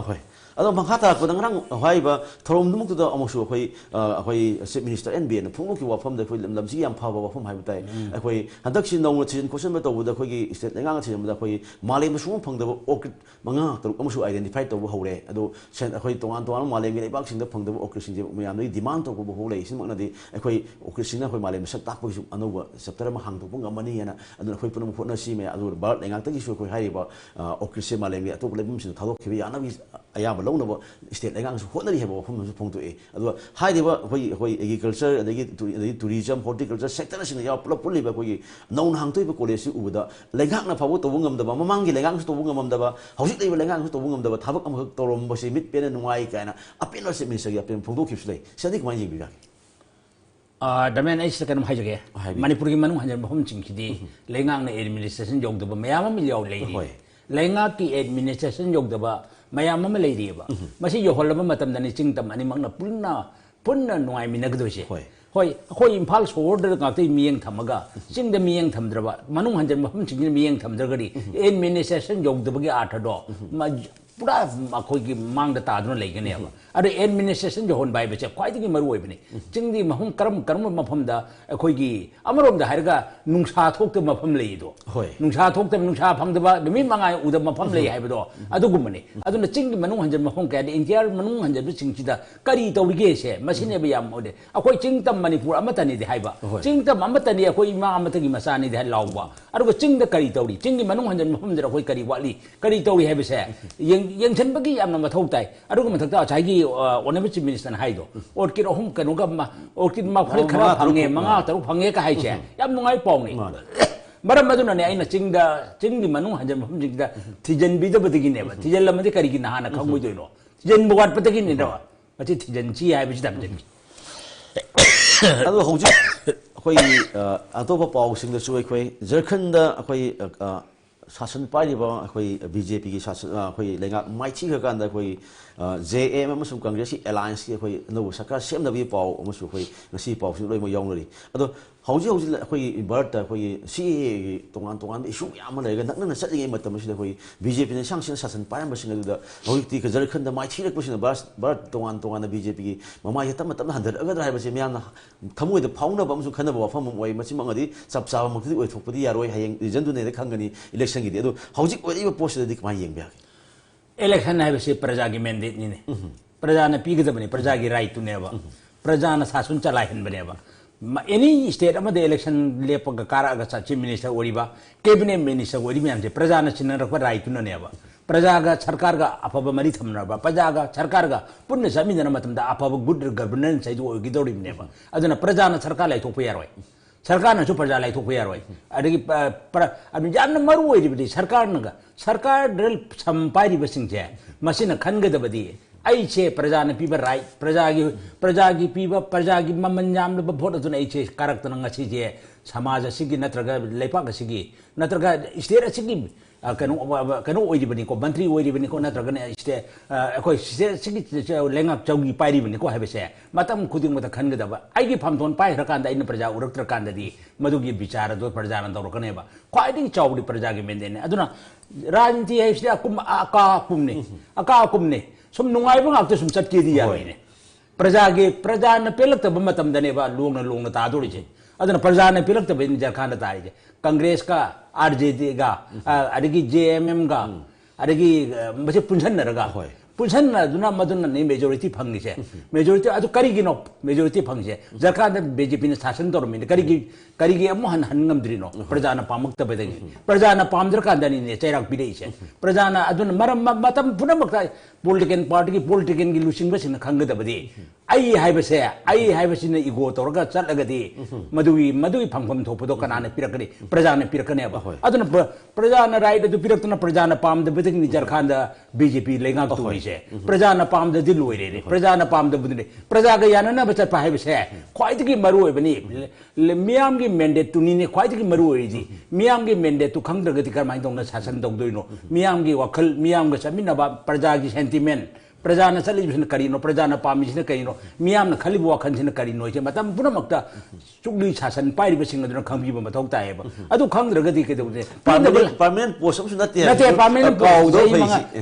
ꯑꯗꯣ ꯃꯈꯥ ꯇꯥꯔꯛꯄꯗ ꯉꯔꯥꯡ ꯍꯥꯏꯕ ꯊꯧꯔꯝꯗꯨꯃꯛꯇꯨꯗ ꯑꯃꯨꯛꯁꯨ ꯑꯩꯈꯣꯏ ꯆꯤꯐ ꯃꯤꯅꯤꯁꯇꯔ ꯑꯦꯟ ꯐꯣꯡꯗꯣꯛꯈꯤꯕ ꯋꯥꯐꯝꯗ ꯑꯩꯈꯣꯏ ꯂꯝꯁꯤ ꯌꯥꯝ ꯐꯕ ꯋꯥꯐꯝ ꯍꯥꯏꯕ ꯇꯥꯏ ꯑꯩꯈꯣꯏ ꯍꯟꯗꯛꯁꯤ ꯅꯧꯅ ꯊꯤꯖꯤꯟ ꯈꯣꯠꯆꯤꯟꯕ ꯇꯧꯕꯗ ꯑꯩꯈꯣꯏꯒꯤ ꯁ꯭ꯇꯦꯠ ꯂꯩꯉꯥꯛꯅ ꯊꯤꯖꯤꯟꯕꯗ ꯑꯩꯈꯣꯏ ꯃꯥꯂꯦꯝꯗ ꯁꯨꯡꯐꯪ ꯐꯪꯗꯕ ꯑꯣꯔꯀꯤꯗ 5-6 ꯑꯃꯁꯨ ꯑꯥꯏꯗꯦꯟꯇꯤꯐꯥꯏ ꯇꯧꯕ ꯍꯧꯔꯦ ꯑꯗꯣ ꯑꯩꯈꯣꯏ ꯇꯣꯉꯥꯟ ꯇꯣꯉꯥꯟꯕ ꯃꯥꯂꯦꯝꯒꯤ ꯂꯩꯕꯥꯛꯁꯤꯡꯗ ꯐꯪꯗꯕ ꯑꯣꯔꯀꯤꯗꯁꯤꯡꯁꯦ ꯃꯌꯥꯝꯗꯒꯤ ꯗꯤꯃꯥꯟ ꯇꯧꯕ ꯍꯧ ꯂꯩ ꯁꯤꯃꯛꯅꯗꯤ ꯑꯩꯈꯣꯏ ꯑꯣꯔꯀꯤꯗꯁꯤꯡꯅ ꯑꯩꯈꯣꯏ ꯃꯥꯂꯦꯝꯗ ꯁꯛ ꯇꯥꯛꯄꯒꯤꯁꯨ ꯑꯅꯧꯕ ꯆꯦꯞꯇꯔ ꯑꯃ ꯍꯥꯡꯗꯣꯛꯄ ꯉꯝꯃꯅꯤ ꯍꯥꯏꯅ ꯑꯗꯨꯅ ꯑꯩꯈꯣꯏ ꯄꯨꯝꯅꯃꯛ ꯍꯣꯠꯅꯁꯤ ꯑꯗꯨꯒ ꯚꯥꯔꯠ ꯂꯩꯉꯥꯛꯇꯒꯤꯁꯨ ꯑꯩꯈꯣꯏ ꯍꯥꯏꯔꯤꯕ ꯑꯣꯔꯀꯤꯗꯁꯦ ꯃꯥꯂꯦꯝꯒꯤ ꯑꯇꯣꯞꯄ ꯂꯩꯐꯝꯁꯤꯡꯗ ꯊꯥꯗꯣꯛꯈꯤꯕ ꯌꯥꯅꯕꯒꯤ ꯑꯌꯥꯕ ꯂꯧꯅꯕ ꯁ꯭ꯇꯦꯠ ꯂꯩꯉꯥꯛꯅꯁꯨ ꯍꯣꯠꯅꯔꯤ ꯍꯥꯏꯕ ꯋꯥꯐꯝ ꯑꯃꯁꯨ ꯐꯣꯡꯗꯣꯛꯏ ꯑꯗꯨꯒ ꯍꯥꯏꯔꯤꯕ ꯑꯩꯈꯣꯏ ꯑꯦꯒ꯭ꯔꯤꯀꯜꯆꯔ ꯑꯗꯒꯤ ꯇꯨꯔꯤꯖꯝ ꯍꯣꯔꯇꯤꯀꯜꯆꯔ ꯁꯦꯛꯇꯔꯁꯤꯡꯅ ꯌꯥꯎ ꯄꯨꯂꯞ ꯄꯨꯜꯂꯤꯕ ꯑꯩꯈꯣꯏꯒꯤ ꯅꯧꯅ ꯍꯥꯡꯇꯣꯛꯏꯕ ꯀꯣꯂꯦꯖꯁꯤ ꯎꯕꯗ ꯂꯩꯉꯥꯛꯅ ꯐꯥꯎꯕ ꯇꯧꯕ ꯉꯝꯗꯕ ꯃꯃꯥꯡꯒꯤ ꯂꯩꯉꯥꯛꯅꯁꯨ ꯇꯧꯕ ꯉꯝꯃꯝꯗꯕ ꯍꯧꯖꯤꯛ ꯂꯩꯕ ꯂꯩꯉꯥꯛꯅꯁꯨ ꯇꯧꯕ ꯉꯝꯗꯕ ꯊꯕꯛ ꯑꯃꯈꯛ ꯇꯧꯔꯝꯕꯁꯤ ꯃꯤꯠ ꯄꯦꯟꯅ ꯅꯨꯡꯉꯥꯏ ꯀꯥꯏꯅ ꯑꯄꯦꯟꯕ ꯆꯤꯐ ꯃꯤꯅꯤꯁꯇꯔꯒꯤ ꯑꯄꯦꯟꯕ ꯐꯣꯡꯗꯣꯛꯈꯤꯕꯁꯨ ꯂꯩ ꯁꯤꯗꯤ ꯀꯃꯥꯏꯅ ꯌꯦꯡꯕꯤꯕꯒꯦ ꯗꯃꯦꯟ ꯑꯩ ꯁꯤꯗ ꯀꯩꯅꯣꯝ ꯍꯥꯏꯖꯒꯦ ꯃꯅꯤꯄꯨꯔꯒꯤ ꯃꯅꯨꯡ ꯍꯟꯖꯤꯟꯕ ꯃꯐꯝꯁꯤꯡꯁꯤꯗꯤ ꯂꯩꯉꯥꯛꯅ ꯑꯦꯗꯃꯤꯅꯤꯁꯇ꯭ꯔꯦꯁꯟ ꯌꯧꯗꯕ ꯃꯌꯥꯝ ꯑꯃ ꯂꯩꯔꯤ ꯂꯩꯉꯥꯛꯀꯤ ꯑꯦꯗꯃꯤꯅꯤꯁꯇ꯭ꯔꯦꯁꯟ ꯌꯧꯗꯕ ꯃꯌꯥꯝ ꯑꯃ ꯂꯩꯔꯤꯑꯕ ꯃꯁꯤ ꯌꯧꯍꯜꯂꯕ ꯃꯇꯝꯗꯅꯤ ꯆꯤꯡꯇꯝ ꯑꯅꯤꯃꯛꯅ ꯄꯨꯟꯅ ꯅꯨꯡꯉꯥꯏꯃꯤꯟꯅꯒꯗꯣꯏꯁꯦ ꯍꯣꯏ ꯑꯩꯈꯣꯏ ꯏꯝꯐꯥꯜ ꯁꯣꯍꯣꯔꯗ ꯉꯥꯛꯇ ꯃꯤꯠꯌꯦꯡ ꯊꯝꯃꯒ ꯆꯤꯡꯗ ꯃꯤꯠꯌꯦꯡ ꯊꯝꯗ꯭ꯔꯕ ꯃꯅꯨꯡ ꯍꯟꯖꯤꯟꯕ ꯃꯐꯝꯁꯤꯡꯁꯤꯗ ꯃꯤꯠꯌꯦꯡ ꯊꯝꯗ꯭ꯔꯒꯗꯤ ꯑꯦꯗꯃꯤꯅꯤꯁꯇ꯭ꯔꯦꯁꯟ ꯌꯧꯗꯕꯒꯤ ꯑꯥꯔꯊꯗꯣ ꯄꯨꯔꯥ ꯑꯩꯈꯣꯏꯒꯤ ꯃꯥꯡꯗ ꯇꯥꯗꯨꯅ ꯂꯩꯒꯅꯦꯕ ꯑꯗꯣ ꯑꯦꯗꯃꯤꯅꯤꯁꯇ꯭ꯔꯦꯁꯟ ꯌꯧꯍꯟꯕ ꯍꯥꯏꯕꯁꯦ ꯈ꯭ꯋꯥꯏꯗꯒꯤ ꯃꯔꯨꯑꯣꯏꯕꯅꯤ ꯆꯤꯡꯗꯤ ꯃꯐꯝ ꯀꯔꯝꯕ ꯃꯐꯝꯗ ꯑꯩꯈꯣꯏꯒꯤ ꯑꯃꯔꯣꯝꯗ ꯍꯥꯏꯔꯒ ꯅꯨꯡꯁꯥ ꯊꯣꯛꯇꯕ ꯃꯐꯝ ꯂꯩꯗꯣ ꯅꯨꯡꯁꯥ ꯊꯣꯛꯇꯕ ꯅꯨꯡꯁꯥ ꯐꯪꯗꯕ ꯅꯨꯃꯤꯠ 5 ꯎꯗꯕ ꯃꯐꯝ ꯂꯩ ꯍꯥꯏꯕꯗꯣ ꯑꯗꯨꯒꯨꯝꯕꯅꯤ ꯑꯗꯨꯅ ꯆꯤꯡꯒꯤ ꯃꯅꯨꯡ ꯍꯟꯖꯤꯟꯕ ꯃꯐꯝ ꯀꯌꯥꯗ ꯏꯟꯗꯤꯌꯥ ꯃꯅꯨꯡ ꯍꯟꯖꯤꯟꯕꯁꯤꯡꯁꯤꯗ ꯀꯔꯤ ꯇꯧꯔꯤꯒꯦꯁꯦ ꯃꯁꯤꯅꯦꯕ ꯌꯥꯝ ꯑꯣꯏꯗꯦ ꯑꯩꯈꯣꯏ ꯆꯤꯡꯇꯝ ꯃꯅꯤꯄꯨꯔ ꯑꯃꯠꯇꯅꯤꯗꯤ ꯍꯥꯏꯕ ꯆꯤꯡꯇꯝ ꯑꯃꯠꯇꯅꯤ ꯑꯩꯈꯣꯏ ꯏꯃꯥ ꯑꯃꯠꯇꯒꯤ ꯃꯆꯥꯅꯤꯗꯤ ꯍꯥꯏ ꯂꯥꯎꯕ ꯑꯗꯨꯒ ꯆꯤꯡꯗ ꯀꯔꯤ ꯇꯧꯔꯤ ꯆꯤꯡꯒꯤ ꯃꯅꯨꯡ ꯍꯟꯖꯤꯟꯕ ꯃꯐꯝꯗ ꯑꯩꯈꯣꯏ ꯀꯔꯤ ꯋꯥꯠꯂꯤ ꯀꯔꯤ ꯇꯧꯔꯤ ꯍꯥꯏꯕꯁꯦ ꯌꯦꯡꯁꯤꯟꯕꯒꯤ ꯌꯥꯝꯅ ꯃꯊꯧ ꯇꯥꯏ ꯑꯗꯨꯒ ꯃꯊꯛꯇ ꯉꯁꯥꯏꯒꯤ ꯑꯣꯅꯦꯕꯜ ꯆꯤꯐ ꯃꯤꯅꯤꯁꯇꯔꯅ ꯍꯥꯏꯗꯣ ꯑꯣꯔꯀꯤꯗ 3 ꯀꯩꯅꯣꯒ ꯑꯣꯔꯀꯤꯗ ꯃꯈꯜ ꯈꯔ ꯐꯪꯉꯦ 5-6 ꯐꯪꯉꯦ ꯀ ꯍꯥꯏꯁꯦ ꯌꯥꯝ ꯅꯨꯡꯉꯥꯏ ꯄꯥꯎꯅꯤ ꯃꯔꯝ ꯑꯗꯨꯅꯅꯦ ꯑꯩꯅ ꯆꯤꯡꯒꯤ ꯃꯅꯨꯡ ꯍꯟꯖꯤꯟꯕ ꯃꯐꯝꯁꯤꯡꯁꯤꯗ ꯊꯤꯖꯤꯟꯕꯤꯗꯕꯗꯒꯤꯅꯦꯕ ꯊꯤꯖꯤꯜꯂꯝꯃꯗꯤ ꯀꯔꯤꯒꯤ ꯅꯍꯥꯟꯅ ꯈꯪꯉꯣꯏꯗꯣꯏꯅꯣ ꯊꯤꯖꯤꯟꯕ ꯋꯥꯠꯄꯗꯒꯤꯅꯦꯕ ꯃꯁꯤ ꯊꯤꯖꯤꯟꯁꯤ ꯍꯥꯏꯕꯁꯤ ꯊꯝꯖꯟꯒꯦ ꯑꯗꯣ ꯍꯧꯖꯤꯛ ꯑꯩꯈꯣꯏꯒꯤ ꯑꯇꯣꯞꯄ ꯄꯥꯎꯁꯤꯡꯗꯁꯨ ꯑꯩꯈꯣꯏ ꯖꯔꯈꯟꯗ ꯑꯩꯈꯣꯏ ꯁꯥꯁꯟ ꯄꯥꯏꯔꯤꯕ ꯑꯩꯈꯣꯏ ꯕꯤꯖꯦꯄꯤꯒꯤ ꯑꯩꯈꯣꯏ ꯂꯩꯉꯥꯛ ꯃꯥꯏꯊꯤꯈ꯭ꯔꯀꯥꯟꯗ ꯑꯩꯈꯣꯏ JAM ꯑꯃꯁꯨꯡ ꯀꯪꯒ꯭ꯔꯦꯁꯀꯤ ꯑꯦꯂꯥꯏꯟꯁꯀꯤ ꯑꯩꯈꯣꯏ ꯑꯅꯧꯕ ꯁꯔꯀꯥꯔ ꯁꯦꯝꯅꯕꯒꯤ ꯄꯥꯎ ꯑꯃꯁꯨ ꯑꯩꯈꯣꯏ ꯉꯁꯤ ꯄꯥꯎꯁꯤꯡ ꯂꯣꯏꯅꯃꯛ ꯌꯥꯎꯅꯔꯤ ꯑꯗꯣ ꯍꯧꯖꯤꯛ ꯑꯩꯈꯣꯏꯒꯤ ꯚꯥꯔꯠꯇ ꯑꯩꯈꯣꯏꯒꯤ CAAꯒꯤ ꯇꯣꯉꯥꯟꯕ ꯏꯁꯨ ꯃꯌꯥꯝ ꯑꯃ ꯂꯩꯔꯒ ꯅꯛꯅꯅ ꯆꯠꯂꯤꯉꯩ ꯃꯇꯝ ꯑꯁꯤꯗ ꯑꯩꯈꯣꯏ BJPꯅ ꯏꯁꯥꯡꯁꯤꯅ ꯁꯥꯁꯟ ꯄꯥꯏꯔꯝꯕꯁꯤꯡ ꯑꯗꯨꯗ ꯍꯧꯖꯤꯛꯇꯤ ꯖꯔꯈꯟꯗ ꯃꯥꯏꯊꯤꯔꯛꯄꯁꯤꯅ ꯚꯥꯔꯠ ꯇꯣꯉꯥꯟꯕ BJPꯒꯤ ꯃꯃꯥꯏꯁꯦ ꯇꯞꯅ ꯍꯟꯊꯔꯛꯑꯒꯗ꯭ꯔꯥ ꯍꯥꯏꯕꯁꯤ ꯃꯌꯥꯝꯅ ꯊꯃꯣꯏꯗ ꯐꯥꯎꯅꯕ ꯑꯃꯁꯨꯡ ꯈꯟꯅꯕ ꯋꯥꯐꯝ ꯑꯃ ꯑꯣꯏ ꯃꯁꯤꯃꯛꯅꯗꯤ ꯆꯞ ꯆꯥꯕꯃꯛꯇꯗꯤ ꯑꯣꯏꯊꯣꯛꯄꯗꯤ ꯌꯥꯔꯣꯏ ꯍꯌꯦꯡ ꯔꯤꯖꯟꯗꯨꯅ ꯈꯪꯒꯅꯤ ꯏꯂꯦꯛꯁꯟꯒꯤꯗꯤ ꯑꯗꯣ ꯍꯧꯖꯤꯛ ꯑꯣꯏꯔꯤꯕ ꯄꯣꯠꯁꯤꯗꯗꯤ ꯀꯃꯥꯏꯅ ꯌꯦꯡꯕ ꯌꯥꯒꯦ इलेक्शन है प्रजा की मैंडेट नहीं प्रजा ने पीगदबनी प्रजा की राइट तुनेबा प्रजा ने शासन चलाहनबनेबा एनी स्टेट अमदे इलेक्शन लेपग कारग चीफ मिनिस्टर ओरिबा कैबिनेट मिनिस्टर ओरि मैम से प्रजा ने चिन्नरक राइट तुनेबा प्रजा का सरकार का अफब मरी थमनबा प्रजा का सरकार का पुण्य समिदन मतमदा अफब गुड गवर्नेंस है ओगिदोरिबनेबा अदना प्रजा ने सरकार लाइथोप यारोय सरकार ने प्रजा लाइथोप यारोय अदगी यामन मरु ओइरिबदि सरकार ड्रिल संपाइरिबसिंगजे मसिन खनगदबदि ऐसे प्रजा ने पीब राइट प्रजा की पीब प्रजा की ममन यामलब भोट अदुना ऐसे कारक्तन ngasiजे समाज असिगी नत्रगा लेपाक असिगी नत्रगा स्टेट असिगी कनो ओइरिबनिको मंत्री ओइरिबनिको नत्रगने स्टेट अखोय स्टेट असिगी लेंगाक चौगी पाइरिबनिको हाइबसे मतम खुदिंग मत खनगदबा आइगी फामथोन पाइरकांदा इन प्रजा उरक्त्रकांददि मदुगी विचार दो प्रजा न दौरकनेबा ख्वाइदि चाउडी प्रजा की मेंदेने अदुना राजनीति हाइबसे अकाकुमने सुम नुंगाइबा गाक्ते सुम चटकेदि यारोइने प्रजा न पेलक्तब मतमदनेबा लोंगना तादोरिजे अदुना प्रजा ने पेलक्तब इन जरखान तारिजे कांग्रेस का RJD का अदगी JMM का अदगी मसे पुंसनरगा पुंसनना मदुना ने मेजॉरिटी फंगिसे मेजॉरिटी अदु करिगिनो मेजॉरिटी फंगिसे जरखान बीजेपी ने शासन तौरमिन करिगी अमु हन ngамद्रिनो प्रजाना पामक्तबदगी प्रजाना पामद्रकांदनी ने चैराक पिरेइसे प्रजाना अदुन मरम मतम पुनमक्ता पॉलिटिकल पार्टी की पॉलिटिकल की लुसिंगबसिन खंगदबदि आई हाइबसिने इगो तौरगा चलगदि मदुई फंगफम थोपदो कनाने पिरकनी प्रजाने पिरकनेबा अदुन प्रजाना राइट अदु पिरक्तना प्रजाना पामदबदगी जरखान बीजेपी लेगा तुइसे प्रजाना पामददि लोइरे प्रजाना पामदबदि प्रजागा यानना बचपा हाइबसे ख्वाइदगी मरु ओइबनी मियाम की मैंडेट तुनी ख्वाइदगी मरु ओइदि मियाम की मैंडेट तु खंगद्रगति करमाइ दौना शासन तौदोइनो मियाम की वखल मियाम गा चमिनबा प्रजा की सेंटिमेंट प्रजाना चलिबिसिन करिनो प्रजाना पामिसिन करिनो मियामना खलिब वाखनसिन करिनो जे मतम पुनमक्ता चुगली शासन पाइरिबसिन अदुना खंबिबा मथौ तायबा अदु खंगद्रगति केदौजे परमानेंट पोस्ट अमसु नते परमानेंट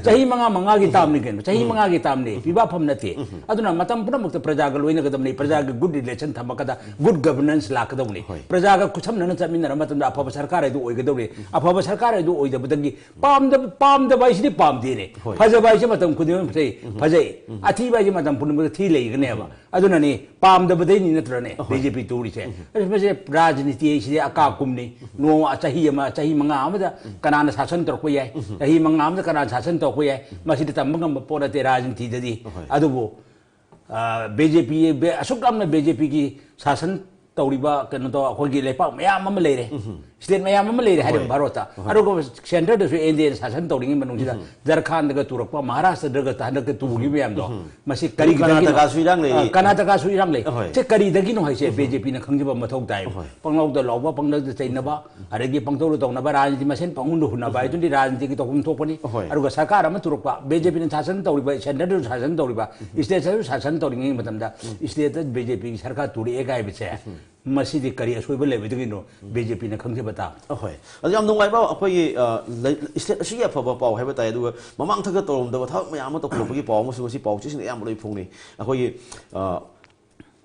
चाही मंगा की तामनि केनो चाही मंगा की तामनि पिबाफम नते अदुना मतम पुनमक्ता प्रजागा लोइनगदमनि प्रजागा गुड रिलेशन थमकदा गुड गवर्नेंस लाकदौनि प्रजागा कुसमनना चमिनर मतम अफब सरकार अदु ओइगदौनि अफब सरकार अदु ओइदबदगी पामदबा इसिदि पामदेने फजबा इसे मतम खुदिम फै फजै अथीबा इसे मतम पुनमक्ता थी लेगनेबा अदुनानि पामदबदैनि नत्रने बीजेपी तोरिसे मसे राजनीति इसिदि अकाकुमनि नो चाही मंगा अमदा कनाना शासन तौरप याय चाही मंगा अमदा कनाना शासन तौरप याय मसिदि तंबंगम पोरते राजनीति ददि अदुबो बीजेपी असुकमना बीजेपी की शासन तौरिबा कनो तो अखोगी लेपा मयाम अम लेरे स्टेट मयाम अम लेरे हाइदम भारत अरुगो सेंटर दसु एनडीए शासन तौरिंग मनुंगसिदा झारखंड दग तुरकपा महाराष्ट्र दग ताहनक तुबुगी मयाम दो मसि करी कर्नाटका सुइरांग ले कर्नाटका सुइरांग ले से करी दगी नो हाइसे बीजेपी न खंगजिबा मथौ ताइ पंगलाउ द लौबा पंगल द चैनबा अरगी पंगतौ तौनबा राजनीति मसेन पंगुंदु हुनबा इदुनि राजनीति की तोकुम थोपनी अरुगो सरकार अम तुरकपा बीजेपी न शासन तौरिबा सेंटर दु शासन तौरिबा स्टेट शासन तौरिंग मतमदा स्टेट बीजेपी की सरकार तुरि एगाइ बिसे मसीदी करी असोइब लेबदगिनो बीजेपी ने खंगजे बता अहोय अदम नुंगाइबा अखोई स्टेट असि अफब पाव हाइबा ताय दुगा ममांग थक तोरमदब थक मयाम तो खलपगी पाव मसु मसि पाव चिसिन याम लोइ फोंनि अखोई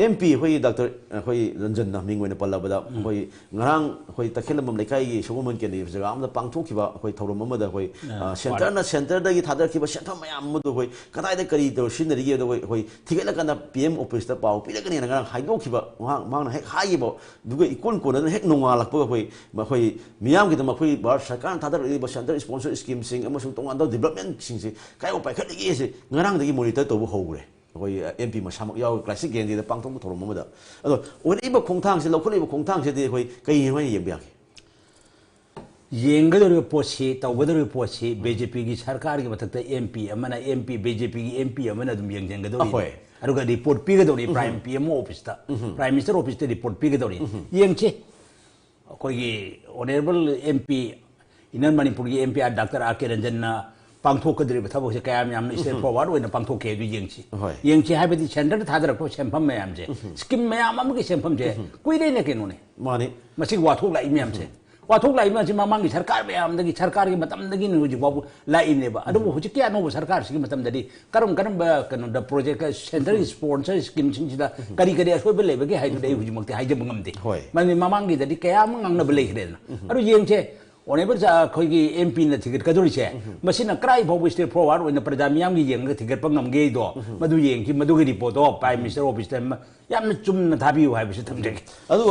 MP होई डॉक्टर होई रंजन नामिंग वेन पल्लबदा होई ngarang होई तखेलमम लेखाई की सोगमन के नि जगह आमदा पांगथोखिबा होई थौरम अमदा होई सेंटर दगी थादरखिबा सेंटर मयाम मदु होई कदाइदा करी तो सिनरी गे होई थिगेला कना PM ऑफिस ता पाव पिलगनि ngarang हाइदोखिबा मांगना हेक हाइबो दुगे इकोन कोन हेक नोंगालकपा होई मियाम की तम होई भारत सरकार थादर सेंटर स्पॉन्सर स्कीम सिंग अमसुंग तोंगान डेवलपमेंट सिंग से काय उपाय खलिगे से ngarang दगी मॉनिटर तोबो होग्रे कोई MP मसामक याव क्लासिक गेंदी द पांगथों थोरम अमदा अदो ओरिबा खोंथांग से लौखलिबा खोंथांग से दे कोई कई होय येब्याके येंगदोर पोसी तौगदोर पोसी बीजेपी की सरकार की मथक्ता MP अमना MP बीजेपी की MP अमना दुम येंगजेंगदोर होय अरुगा रिपोर्ट पिगदोरी प्राइम PM ऑफिस ता प्राइम मिनिस्टर ऑफिस ता रिपोर्ट पिगदोरी येंगचे कोई ऑनरेबल MP इनर मणिपुर की MP डॉक्टर आके रंजन पांगथोकद्रिब थबक से कयाम याम स्टेट फॉरवर्ड ओइना पांगथोके दु येंगची हाइबदि सेंटर थादरक सेंफम मयाम जे स्कीम मयाम अमगे सेंफम जे कुइरेने केनोने माने मसि वाथोक लाई मयाम जे वाथोक लाई मसि मामांगी सरकार मयाम दगी सरकार की मतम दगी हुजि बाबू लाइनेबा अदु हुजि क्या नो सरकार सिगी मतम ददी करम कनो the project centre sponsor scheme सिंजिदा करी असोइबे लेबगे हाइदु दे हुजि मक्ति हाइजब ngamde माने मामांगी ददी कयाम ngangna लेखरेना अदु येंगचे ओनेबर अखोगी MP न थिगट कदोरिसे मसिना क्राइ फाउ स्टेट फॉरवर्ड ओइना प्रजा मियाम की येंग थिगट पंगमगे दो मदु येंगकी मदुगी रिपोर्ट दो prime minister office time यामन Chumna थाबियु हाइबसे थमजे अदु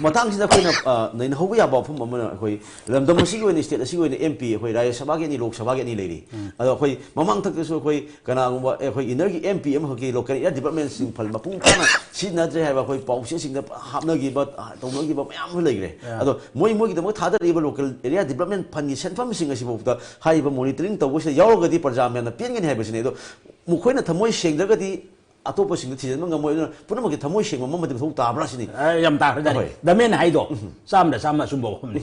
मतांग सिदा कोइना नैन होबु याबा फम अमना अखोई लमदम मसि ओइना स्टेट असि ओइना MP अखोई राज्य सभा के नि लोक सभा के नि लेरि अदु अखोई ममांग थकसु अखोई कनागुबा अखोई इनर की MP अम हकी लोकल एरिया डेवलपमेंट सिंग फल मपुंग खाना सिनद्रे हाइबा अखोई पाउसे सिंग हाबनगी बा तौनगी बा मयाम लेग्रे अदु मोई मोगी दम थादर लोकल एरिया डेवलपमेंट फंड की सेंफम सिंग असिबोदा हाइबा मॉनिटरिंग तौबसे यावगदी प्रजा मेना पेनगनि हाइबसिने दो मुखोइना थमोय सेंगदगदी अतोप सिंग थिजन मंगमोय पुनमकी थमोय सेंग ममदि थौ ताब्रा सिनि याम ताखरदानि दमेन हाइदो सामना सुंबो हमनि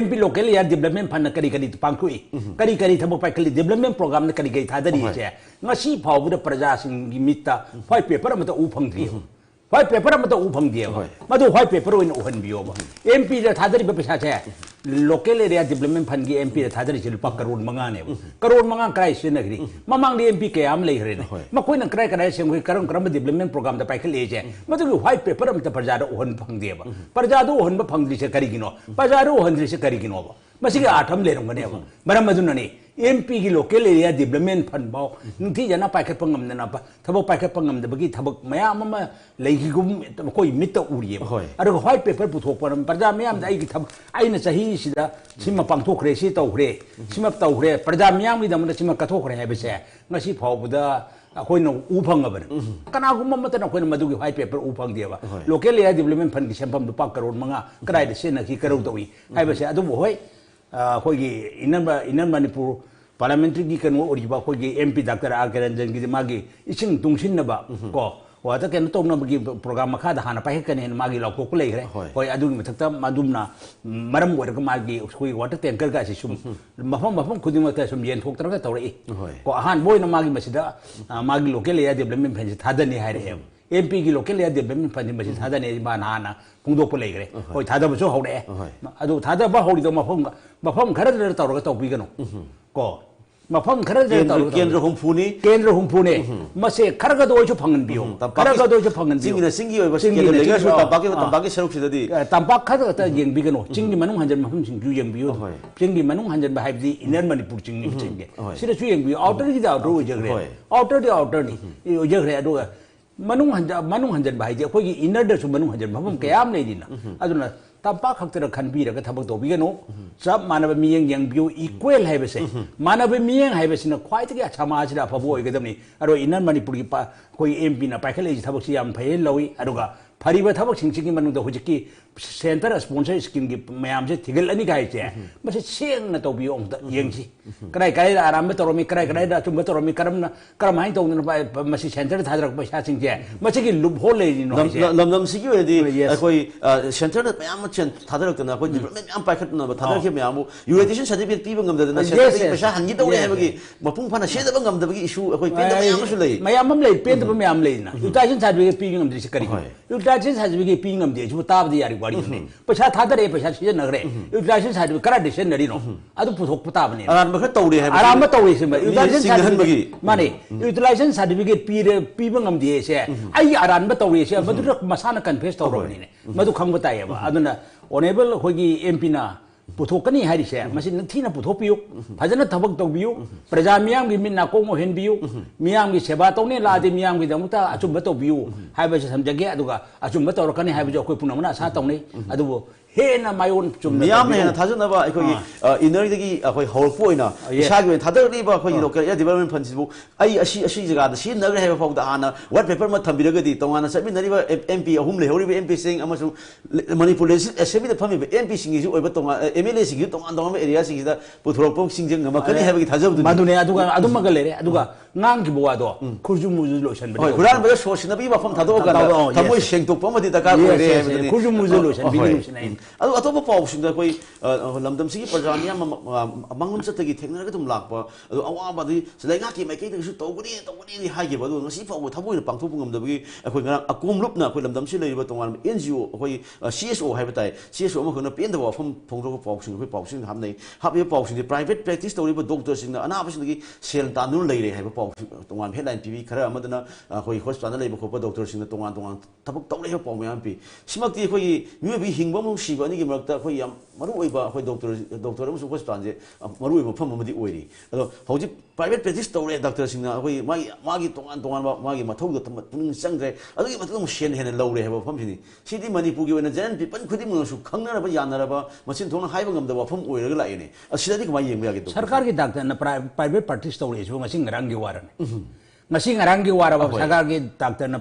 MP local area development fund करी पांखुई करी थमो पाइकली डेवलपमेंट प्रोग्राम न करी थादरी जे ngasi फावबुदा प्रजा सिंग मित्ता फाइ पेपर अमता उ फंगथि व्हाइट पेपर तो उफंग मधु व्हाइट पेपर उहनबीब MP थादरीब पैसा से लोकल एरिया डेवलपमेंट फंड की MP थादरी से लुपा करोड़ मंगाने करोड़ मंगा क्राइ सिनगरी ममांग MP कयाम लेहरेने मकोइन क्राइ क्राइ से करम डेवलपमेंट प्रोग्राम द पाइखले जे मधु व्हाइट पेपर प्रजा उहन फंगदेब प्रजा उहन फंगली से करिगिनो प्रजा उहन से करिगिनो masih atam le rong ne ba maram madun ni MP ki local area development fund bao nti jana pai khat pangam na pa thabok pai khat pangam da bagi thabok mayam ma leigi gum koi mit uri ba aro white paper pu thok param parja mayam da ai ki thab ai na chahi sida sima pang thok re si tau re sima tau re parja mayam gi da ma sima ka thok re ha be se ngasi phau bu da akoi no u phang ba kana gum ma ta na koi ma du gi white paper u phang dia ba local area development fund ki sempam 2 crore manga krai de se na ki karau tawi hai ba se adu bo hoi खोगी इनन Manipur parliamentary की कनो ओरिबा खोगी MP doctor R K Ranjan की मागी इसिंग तुंगसिनबा को वाता केन तोंगनबगी प्रोग्राम मखा दा हाना पाहे कने मागी लौको को लेखरे होय अदुग मथक्ता मादुमना मरम ओरक मागी खोगी वाटर टैंकर का सिसुम मफम खुदिम मता सुम येन थोक तरका तौरई को अहान बोयना मागी मसिदा मागी लोकल एरिया डेवलपमेंट फेंज थादनी हाइरे MP की लोकल एरिया डेवलपमेंट फंड मसिद थादने बा नाना पुंगदोक को लेखरे होय थादबसु हौरे अदु थादबा हौरिदो मफम खरद तौरका तौबिगनो को मफम खरद केंद्र हुमफुनी मसे खरगदो ओइसु फंगन बियो खरगदो ओइसु फंगन बियो सिंगिना सिंगी ओइबा केंद्र लेगासु तंबाकी सरुक सिददी तंबाक खरगता येंबिगनो चिंगी मनुंग हंजन मफम सिंगु येंबियो चिंगी मनुंग हंजन बाहाइबदी इनर मणिपुर चिंगी चिंगे सिरसु येंबियो आउटर की आउटर ओइजगरे आउटर नि ओइजगरे अदुगा मनुंग हंजन बाहाइजे अखोगी इनर दसु मनुंग हंजन मफम कयाम लेदिना अदुना तंपा खक्तर खनबीरग थबक तौबिगनो सब मानव मियंग यंबियो इक्वल हाइबसे मानव मियंग हाइबसिना ख्वाइतगी समाजदा फबो ओइगदमनि अरो इनर मणिपुर की कोई MP ना पाइखले थबकसी याम फै लवी अरुगा फरीबा थबक सिंगसिंगी मनुंग हुजिकी सेंटर स्पॉन्सर स्कीम की मैम से थिगल अनि गाइसे मसे सेंग तौबियो ओंत यंगसी कराय कराय आराम तौरमी कराय कराय दा चुम तौरमी करम हाइन तौन मसे सेंटर थादरक पैसा सिंगे मसे की लुब हो ले नो लमलम सिगी वेदी कोई सेंटर मैम चेन थादरक तना कोई डेवलपमेंट मैम पाइखत ना थादरक के मैम यूनिटेशन सर्टिफिकेट पीब ngam da सेंटर पैसा हंगी तौरे हेबगी मपुंग फाना सेदब ngam da bagi issue कोई पेन मैम सु लई मैम ले पेन तो मैम लेना यूटिलाइजेशन सर्टिफिकेट पीब ngam दि करी यूटिलाइजेशन सर्टिफिकेट पीब ngam दि जु ताब दि यारी पैसा थादरे पैसा सिजनगरे यूटिलाइजेशन सर्टिफिकेट करा डिसेंडरी नो अदु पुथोक पताबने आराम बख तौरे है आराम तौरे से यूटिलाइजेशन सर्टिफिकेट माने यूटिलाइजेशन सर्टिफिकेट पीब ngam दि से आई आराम तौरे से मदु मसाना कन्फेस तौरबनी ने मदु खंग बतायबा अदुना ओनेबल होगी MP ना पुथोकनी हारिसे मसिन थीना पुथोपियो फजन थबक तौबियो प्रजा मियाम की मिना कोंगो हेनबियो मियाम की सेवा तौने लादे मियाम की दमुता अचुम तौबियो हाइबसे समझगे अदुगा अचुम तौरकनी हाइबजे अखोय पुनमना सा तौने अदुबो हेना मायोन चुम मियाम ने थाजनबा अखोय inner दगी अखोय हौरपो ओइना इसागी थादरलिबा अखोय local area development fund सिबु आई असी जगह दा सिन नगर हेबा फाउदा आना व्हाट पेपर मा थंबिरगदी तोंगाना सबि नरिबा MP अहुम लेहौरिबा MP सिंग अमसु मणिपुर असेंबली दा फमिबा MP सिंग इजु ओइबा तोंगा MLA सिंग तोंगा एरिया सिंग दा पुथरोपो सिंजंग ngama kani हेबगी थाजबदु मादुने अदुगा अदुमगा लेरे अदुगा ngang ki boado खुजु मुजु लोसन होय हुरान बे सोसिना बि बाफम थादो गा थमोय सेंगतोप मदि दका ओरे हेबनी खुजु मुजु लोसन बिनि लोसन अदु अतोप पाउसिंदा कोई लमदम सिगी प्रजानिया मंगम चतगी थेंगनरगा तुम लाकपा अदु अवाबादि सलाइगा की माइकै दसु तौगनी नि हागे बदु ngasi फाउ थबोय पांगथोप ngमदबगी अखोय ngara akum lupna अखोय लमदम सि लेरिबा तोंगान NGO अखोय CSO हाइबताय CSO अमा खना पेन दबा फम फोंगरो पाउसिंग अखोय पाउसिंग हाबनै हाबे पाउसिंग प्राइवेट प्रैक्टिस तौरिबा डॉक्टर सिंग अनाबसिंगी सेल तानु लेरे हाइबा तोंगान हेडलाइन पीवी खरा अमदना अखोय हॉस्पिटल लेबा खोपा डॉक्टर सिंग तोंगान थबक तौले पाउ मयाम पी सिमक्ति अखोय न्यूबी हिंगबा मु सिबा नि गे मरकता अखोय याम मरु ओइबा अखोय डॉक्टर अमसु हॉस्पिटल जे मरु ओइबा फम अमदि ओइरी अदो हौजि प्राइवेट प्रैक्टिस तौरे डॉक्टर सिंग अखोय मागी तोंगान मागी मथौद पुनिंग संग्रे अदुगी मथौद सेन हेन लौरे हेबा फम सिनि सिदि मणिपुर गी ओइना जन पीपल खुदिम नसु खंगनरबा यानरबा मसिन थोंना हाइबा ngमदबा फम ओइरगा लाइने असिदि कमाय येंबा यागे सरकार की डॉक्टर न प्राइवेट प्रैक्टिस तौरे जो ngasi ngarang gi waran ngasi ngarang gi waraba सरकार की डॉक्टर न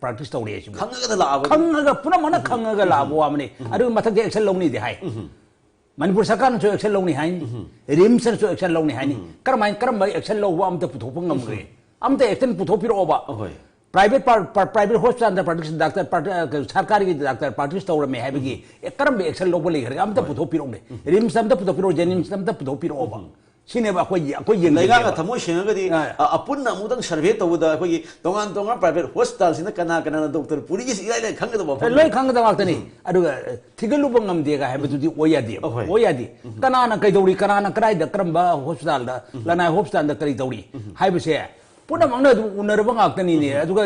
प्रैक्टिस तौरे जो खंगगा पुना मन खंगगा लाबो आमने अदु मथक एक्शन लौनी दे हाय मणिपुर सरकार न एक्शन लौनी हाय रिम्स न एक्शन लौनी हाय करम एक्शन लौबा अमते पुथोप ngमगे अमते एक्शन पुथोपिरोबा प्राइवेट हॉस्पिटल प्रैक्टिस डॉक्टर सरकारी की डॉक्टर प्रैक्टिस तौर में है करम एक्शन लौब लेखर अमते पुथोपिरोने रिम्स अमते पुथोपिरो जेनिम्स अमते पुथोपिरोबा सिनेबा अखोय लेगा थमोय सेंगगदी अपुन अमुदंग सर्वे तौदा अखोय तोंगान प्राइवेट हॉस्पिटल सिना कना डॉक्टर पूरी की इलाइ खंगदबा लोय खंगदबा तनी अदुगा थिगलुब ngमदेगा हैबदुदी ओयादी कनाना कैदौरी कनाना कराय द करमबा हॉस्पिटल दा लनाय हॉस्पिटल दा करी दौरी हैबसे पुना मंगना उनरबा ngakतनी ने अदुगा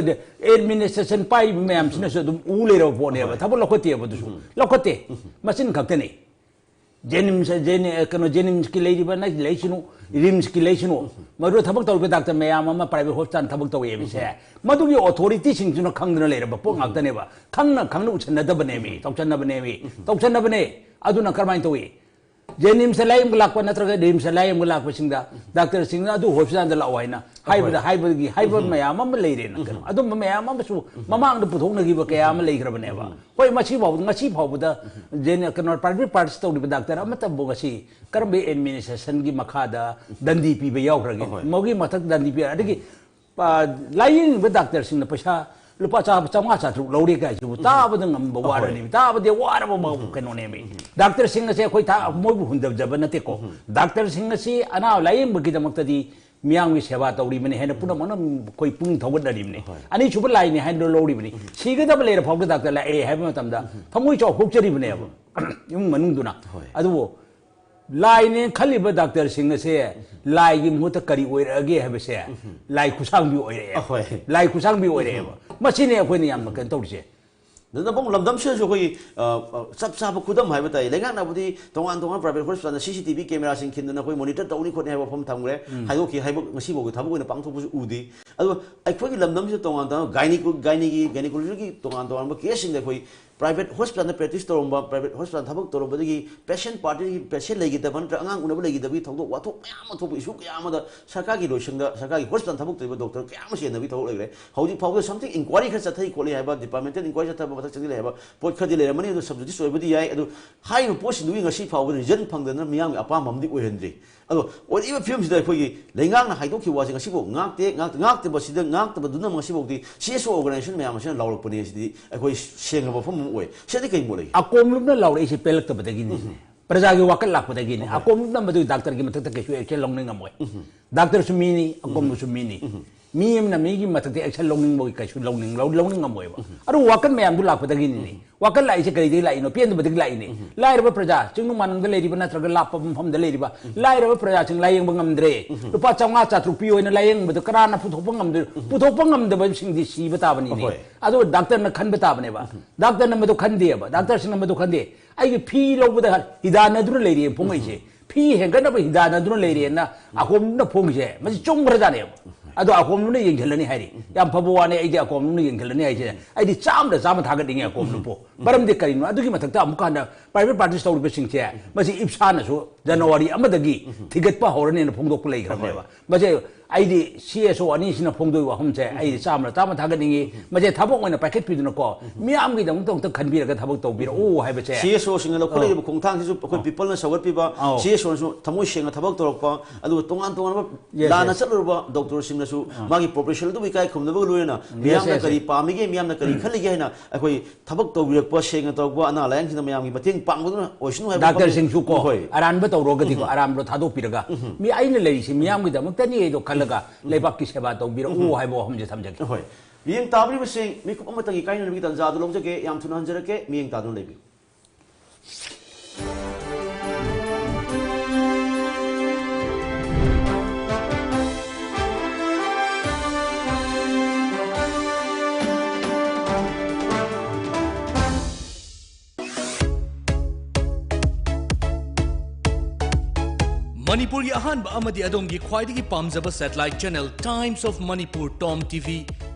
एडमिनिस्ट्रेशन पाइ मैम सिना सु उ लेरो फोने थब लखते बदुसु लखते मसिन खक्तनी जेनिम्स की लेरी बना लेचिनो रिम्स की लेचिनो मरु थबक तौर पे डॉक्टर मयाम अमा प्राइवेट हॉस्पिटल थबक तौर एबिसे मदुगी अथॉरिटी सिंगजुनो खंगदना लेरब पो ngaktaनेबा खंगना उछनदबनेमी तौचनबने अदुना करमाइन तौई जेनिम्स लाइम लाख नत्रग रिम्स लाइम लाख सिंगदा डॉक्टर सिंगना अदु हॉस्पिटल दा लावाइना हाइबद मयाम अमा लेरे न अदु मयाम अमसु ममांग द पुथोकनगिबा कया अमा लेग्रबनेबा होय मछि फावदा जेन कनो प्राइवेट पार्ट्स तौरिब डॉक्टर अमता बोगसी करबे एडमिनिस्ट्रेशन की मखादा दंदी पीबे यावखरगे मोगी मथक दंदी पी अदगी लाइंग बे डॉक्टर सिंग पैसा लुपा चामा चाथु लौरे का जु ताबद ngam वारनी ताबदे वारब म कनोनेमी डॉक्टर सिंग से कोई था मोबु हुंदब जब नते को डॉक्टर सिंग से अना लाइंग बगी दमक्तदी मियांगी सेवा तौरी मने हेन पुना मन कोई पुंग थौगदरिमने अनि सुब लाइने हाइन लौरिबनी सिगदब लेर फावद डॉक्टर ला ए हैब मतमदा फमुई चौ होकचरिबने अब युम मनुंगदुना अदुबो लाइने खलिब डॉक्टर सिंह से लाई की मुहत करी ओइरगे हैबसे लाई खुसांग भी ओइरे लाई खुसांग भी ओइरे मसिने अखोइने याम कन तौरिसे नबों लमदम से जो कोई सब साब खुदम है बताइए लेकिन ना बुद्धि तोंगान प्राइवेट हॉस्पिटल CCTV कैमरा सिंह खिंदना कोई मॉनिटर तौनी खोने है फम थमग्रे हाइदो की हाइबो ngasi बोगो थाबो कोने पांगथोबो उदी अदो अखोई लमदम से तोंगान गायनिकोलॉजी की तोंगान केस सिंह कोई प्राइवेट हॉस्पिटल प्रैक्टिस तौरब प्राइवेट हॉस्पिटल थबक तौरबदगी पेशेंट पार्टी पेशेंट लेगिदब नत्र अंगांग उनब लेगिदबी थौदो वाथो मयाम थोप इशू कयामदा सरकारी लोइसंग सरकारी हॉस्पिटल थबक तौब डॉक्टर कयाम सेनबी थौ लेग्रे हौजी फावदो समथिंग इंक्वायरी खर चथै कोले हाइबा डिपार्टमेंटल इंक्वायरी चथब मथक चंगले हाइबा पोट खदि लेरमनी अदो सब्जेक्ट सोइबदी याय अदो हाइनो पोस्ट दुई ngasi फावदो रिजन फंगदना मियाम अपाम हमदी ओइहनद्री अदो ओदिबा फिल्म सिदा खोगी लेंगांग हाइदो की वाजिंग ngasi बो ngakte बसिदा ngakte बदुना ngasi बोदी CSO ऑर्गेनाइजेशन मियाम से लावरपनी सिदी अखोई सेंगबो फम ओइ सेदि कै मोले अकोमलुना लावरे इसे पेलक तबदगिनी प्रजा की वाकल लापदगिनी अकोमलुना मदु डॉक्टर की मतक केसु एक्शन लोंनिंग अमोय डॉक्टर सुमीनी अकोम सुमीनी मी एमना मी की मतक एक्शन लोंनिंग बोय केसु लोंनिंग अमोय अरु वाकल मयाम दु लापदगिनी वाकल लाइसे करिदि लाइनो पेन बदग लाइने लाइरब प्रजा चिंगु मानंग लेरिबा नत्रग लाप मफम द लेरिबा लाइरब प्रजा चिंग लायंग बंगमद्रे रुपा 500 रुपी ओइना लायंग बद कराना पुथोप ngamदब सिंगदि सीबा ताबनी ने अदो डॉक्टर न खनबा ताबने बा डॉक्टर न मदो खनदे बा डॉक्टर सिंग मदो खनदे आइगे फी लोबदा हिदान दुर लेरि पोंगैसे फी हेंगन बा हिदान दुर लेरि ना अकोम न पोंगसे मजि चोंग्र जाने अदो अकोम नु येंगलनी हारि याम फबवाने आइदि अकोम नु येंगलनी आइसे आइदि चाम थागदिंगे अकोम नु पो बरमदि करिनो अदुगी मथक्ता अमुकाना प्राइवेट पार्टी तौरबे सिंगसे मजि इप्सानसु जनवरी अमदगी थिगतपा हौरने न फोंगदोक लेग्रबनेबा मजे आइदि CSO अनि सिना फोंदोय वहमसे आइदि चाम थागदिंगे मजे थबक ओइना पैकेट पिदुना को मियाम गी दंग तंग खनबिरगा थबक तौबिर ओ हाइबसे CSO सिंगना लखले खोंथांग सिसु अखोय पीपल न सवत पिबा CSO सु थमोय सेंगा थबक तौरकपा अदु तोंगान लाना चलरुबा डॉक्टर सिंगनसु मागी प्रोफेशनल दु विकाय खुमनबो लोयना मियाम न करी पामिगे मियाम न करी खलिगे हैना अखोय थबक तौबिरकपा सेंगा तौरकपा अना लायंग सिना मियाम गी मतेंग पांगदुना ओइसनु हाइबा डॉक्टर सिंगसु को आरानबा तौरोगदि को आरामरो थादो पिरगा मी आइना लेरिसि मियाम गी दमक्तनी एदो खलगा लेबाक की सेवा तौबिरो ओ हाइबो हमजे थमजगे होय मियंग ताबरि बसिंग मिकुप अमतगी काइना नबी तंजादु लौजगे याम थुना हंजरके मियंग तादु लेबि मणिपुर की अहानबा अमदी अदोंगी ख्वाइदगी पामजबा satellite channel Times of Manipur TOMTV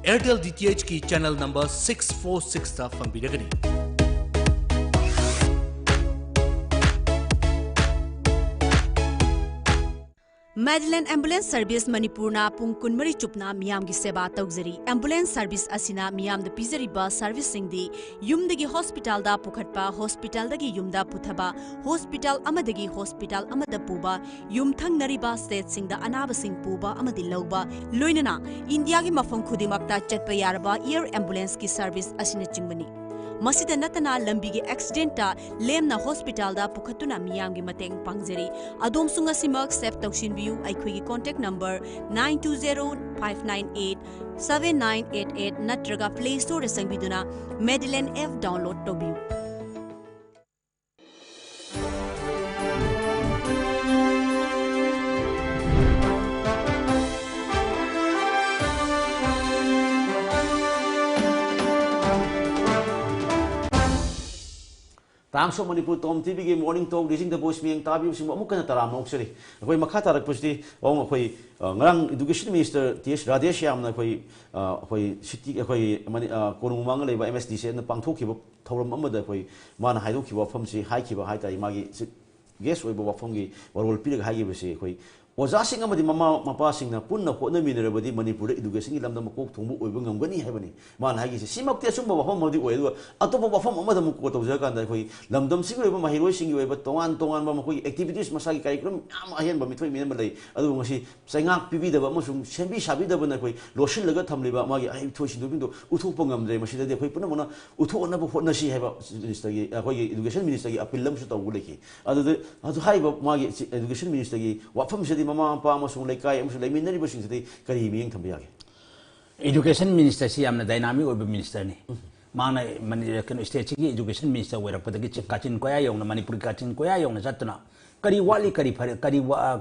Airtel DTH की चैनल नंबर 646 ता फंगबिरगनी मेडलैंड एम्बुलेंस सर्विस मणिपुरना पुंग कुनमरी चुपना मियाम की सेवा तौजरी एम्बुलेंस सर्विस असिना मियाम द पिजरीबा सर्विस सिंगदी युमदगी हॉस्पिटल दा पुखटपा हॉस्पिटल दगी युमदा पुथबा हॉस्पिटल अमदगी हॉस्पिटल अमद पुबा युमथंग नरिबा स्टेट सिंगदा अनाब सिंग पुबा अमदि लौबा लोइनना इंडिया की मफम खुदिमक्ता चटपा यारबा एयर एम्बुलेंस की सर्विस असिना चिंगबनी मसीदा नतना लंबी के एक्सीडेंट लेमना हॉस्पिटल दा पुखतुना मियाम की मतेंग पांगजरी अदोम सुंगा सिमक सेफ तौसिन बियू अखोई की कांटेक्ट नंबर 9205987988 नत्रगा प्ले स्टोर संबिदुना मेडलैंड एफ डाउनलोड तौबियू Times of Manipur TOMTV की morning talk raising the voice में ताबी उसी में मुकन तराम नौकरी कोई मखा तारक पुष्टि और कोई Narang education minister TS Rajesh याम ना कोई city कोई कोनुंग मांग ले MSD से न पांगथोक की वो थोड़ा मम्मद कोई मान हाइडो की वो फम से हाई की वो हाई ताई मागी guest वो वो की और वो पीर हाई की बसे कोई ओजासिंग अमदी ममा मपासिंग पुन्ना होनमिनरबदी मणिपुर एजुकेशन की लमदम मकोक थोंबु ओइबो ngमगनी हैबनी मान हागी से सिमक्ते असुंबा वफम मदी ओइदो अतोप वफम अमद मुको तौजा कांदा कोई लमदम सिग ओइबो महिरोइ सिंग ओइबो तोंगान तोंगान बा मकोई एक्टिविटीज मसागी कार्यक्रम याम अहेन बा मिथोइ मिन बलै अदु ngasi saingak pibidaba amasung sembi sabidaba na koi losin laga thamliba magi ai thoi sin dubindo uthopa ngamdre masida de koi puna mona uthona ba hotna si haiba minister gi koi education minister gi appeal lam su tawu leki adu haiba magi education minister gi wafam sedi mama pa amasung lekai amasung leiminari basing sedi kari miyeng thambya ge education minister si amna dynamic oiba minister ni mana kan state gi education minister wera padagi kachin koya yong na manipur kachin koya yong na satna kari wali kari phare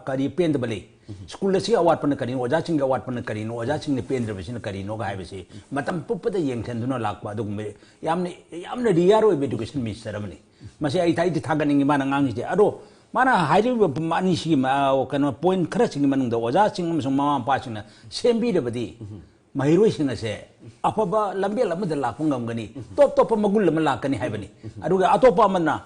kari pend bale school si awat pan kari oja ching awat pan kari no oja ching ne pend revision kari no ga base matam pupada yeng than duna lakpa dug me yamne diaro education minister amni mase ai thai di thaganing mana ngang ji ado mana hairi mani si ma kana point khara ching manung da oja ching amsung mama pa ching na sembi de badi mahiroi sing ase apaba lambe lamda lakpa ngamgani top magul lam lakani haibani aduga atopa manna